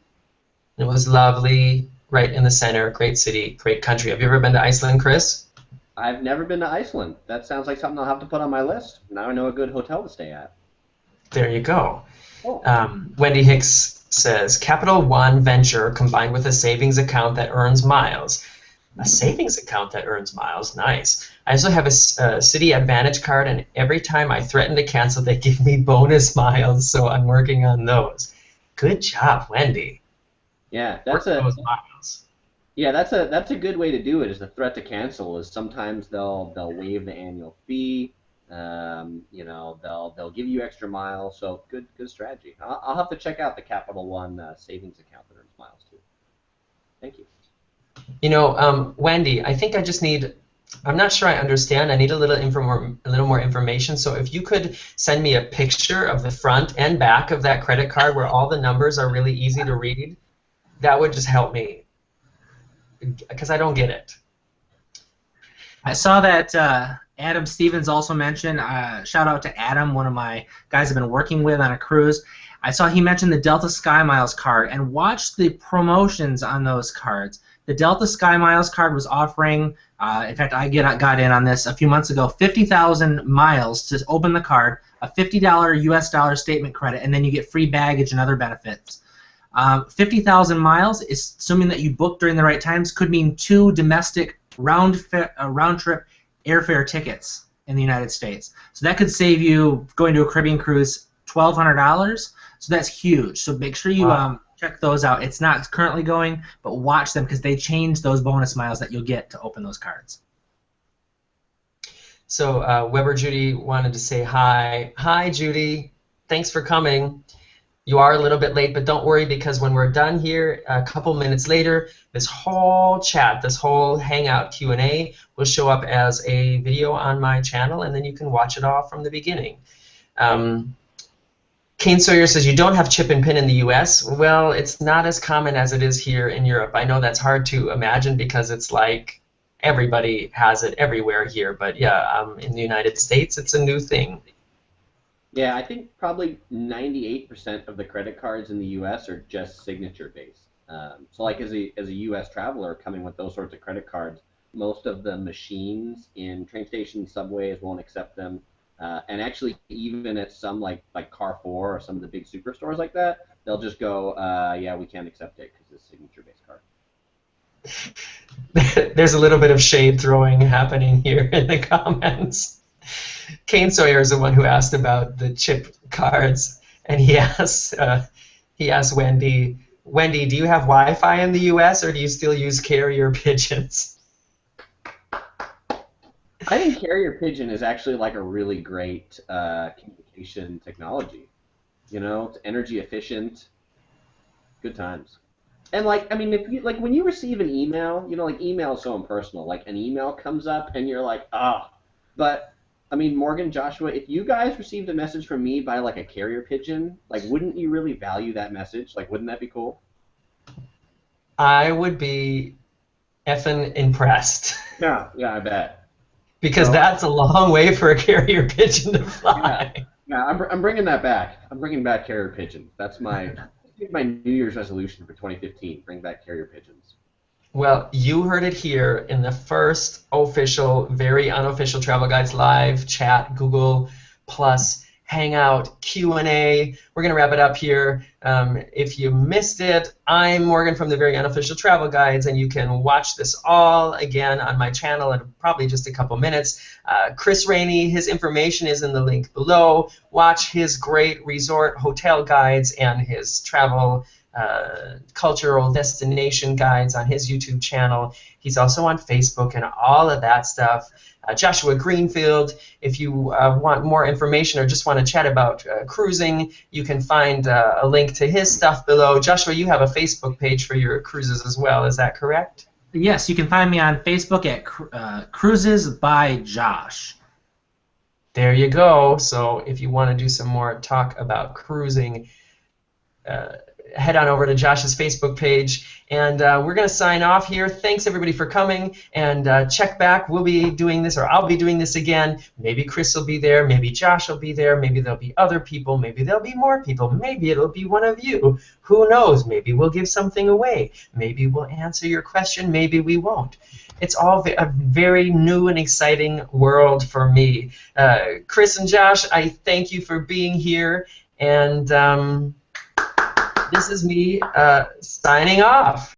It was lovely, right in the center. Great city, great country. Have you ever been to Iceland, Chris? I've never been to Iceland. That sounds like something I'll have to put on my list. Now I know a good hotel to stay at. There you go. Oh. Wendy Hicks says, Capital One venture combined with a savings account that earns miles. A savings account that earns miles, nice. I also have a City Advantage card, and every time I threaten to cancel, they give me bonus miles, so I'm working on those. Good job, Wendy. Yeah, those miles. Yeah, that's a good way to do it. Is the threat to cancel is sometimes they'll waive the annual fee. You know, they'll give you extra miles. So good strategy. I'll have to check out the Capital One savings account that earns miles too. Thank you. You know, Wendy, I think I just need. I'm not sure I understand. I need a little more information. So if you could send me a picture of the front and back of that credit card where all the numbers are really easy to read, that would just help me. Because I don't get it. I saw that Adam Stevens also mentioned, shout out to Adam, one of my guys I've been working with on a cruise. I saw he mentioned the Delta Sky Miles card, and watch the promotions on those cards. The Delta Sky Miles card was offering, in fact I got in on this a few months ago, 50,000 miles to open the card, a $50 US dollar statement credit, and then you get free baggage and other benefits. 50,000 miles, is assuming that you book during the right times, could mean 2 domestic round-trip airfare tickets in the United States. So that could save you going to a Caribbean cruise $1,200. So that's huge. So make sure you check those out. It's not currently going, but watch them because they change those bonus miles that you'll get to open those cards. So Weber Judy wanted to say hi. Hi, Judy. Thanks for coming. You are a little bit late, but don't worry, because when we're done here, a couple minutes later, this whole chat, this whole Hangout Q&A will show up as a video on my channel, and then you can watch it all from the beginning. Kane Sawyer says, you don't have chip and pin in the US. Well, it's not as common as it is here in Europe. I know that's hard to imagine because it's like everybody has it everywhere here, but yeah, in the United States, it's a new thing. Yeah, I think probably 98% of the credit cards in the U.S. are just signature-based. So like as a U.S. traveler coming with those sorts of credit cards, most of the machines in train stations, subways won't accept them. And actually, even at some like Carrefour or some of the big superstores like that, they'll just go, yeah, we can't accept it because it's a signature-based card. There's a little bit of shade throwing happening here in the comments. Kane Sawyer is the one who asked about the chip cards, and he asked Wendy, do you have Wi-Fi in the U.S. or do you still use carrier pigeons? I think carrier pigeon is actually like a really great communication technology. You know, it's energy efficient, good times. And like, I mean, if you like when you receive an email, you know, like email is so impersonal. Like an email comes up and you're like, but. I mean, Morgan, Joshua, if you guys received a message from me by like a carrier pigeon, like, wouldn't you really value that message? Like, wouldn't that be cool? I would be effing impressed. Yeah, I bet. Because that's a long way for a carrier pigeon to fly. Yeah, I'm bringing that back. I'm bringing back carrier pigeons. That's my New Year's resolution for 2015. Bring back carrier pigeons. Well, you heard it here in the first official, very unofficial Travel Guides Live chat Google Plus Hangout, Q&A. We're going to wrap it up here. If you missed it, I'm Morgan from the Very Unofficial Travel Guides, and you can watch this all again on my channel in probably just a couple minutes. Chris Raney, his information is in the link below. Watch his great resort hotel guides and his travel cultural destination guides on his YouTube channel. He's also on Facebook and all of that stuff. Joshua Greenfield, if you want more information or just want to chat about cruising, you can find a link to his stuff below. Joshua, you have a Facebook page for your cruises as well, is that correct? Yes, you can find me on Facebook at Cruises by Josh. There you go. So if you want to do some more talk about cruising, head on over to Josh's Facebook page. And we're going to sign off here. Thanks, everybody, for coming. And check back. We'll be doing this, or I'll be doing this again. Maybe Chris will be there. Maybe Josh will be there. Maybe there'll be other people. Maybe there'll be more people. Maybe it'll be one of you. Who knows? Maybe we'll give something away. Maybe we'll answer your question. Maybe we won't. It's all a very new and exciting world for me. Chris and Josh, I thank you for being here. And this is me signing off.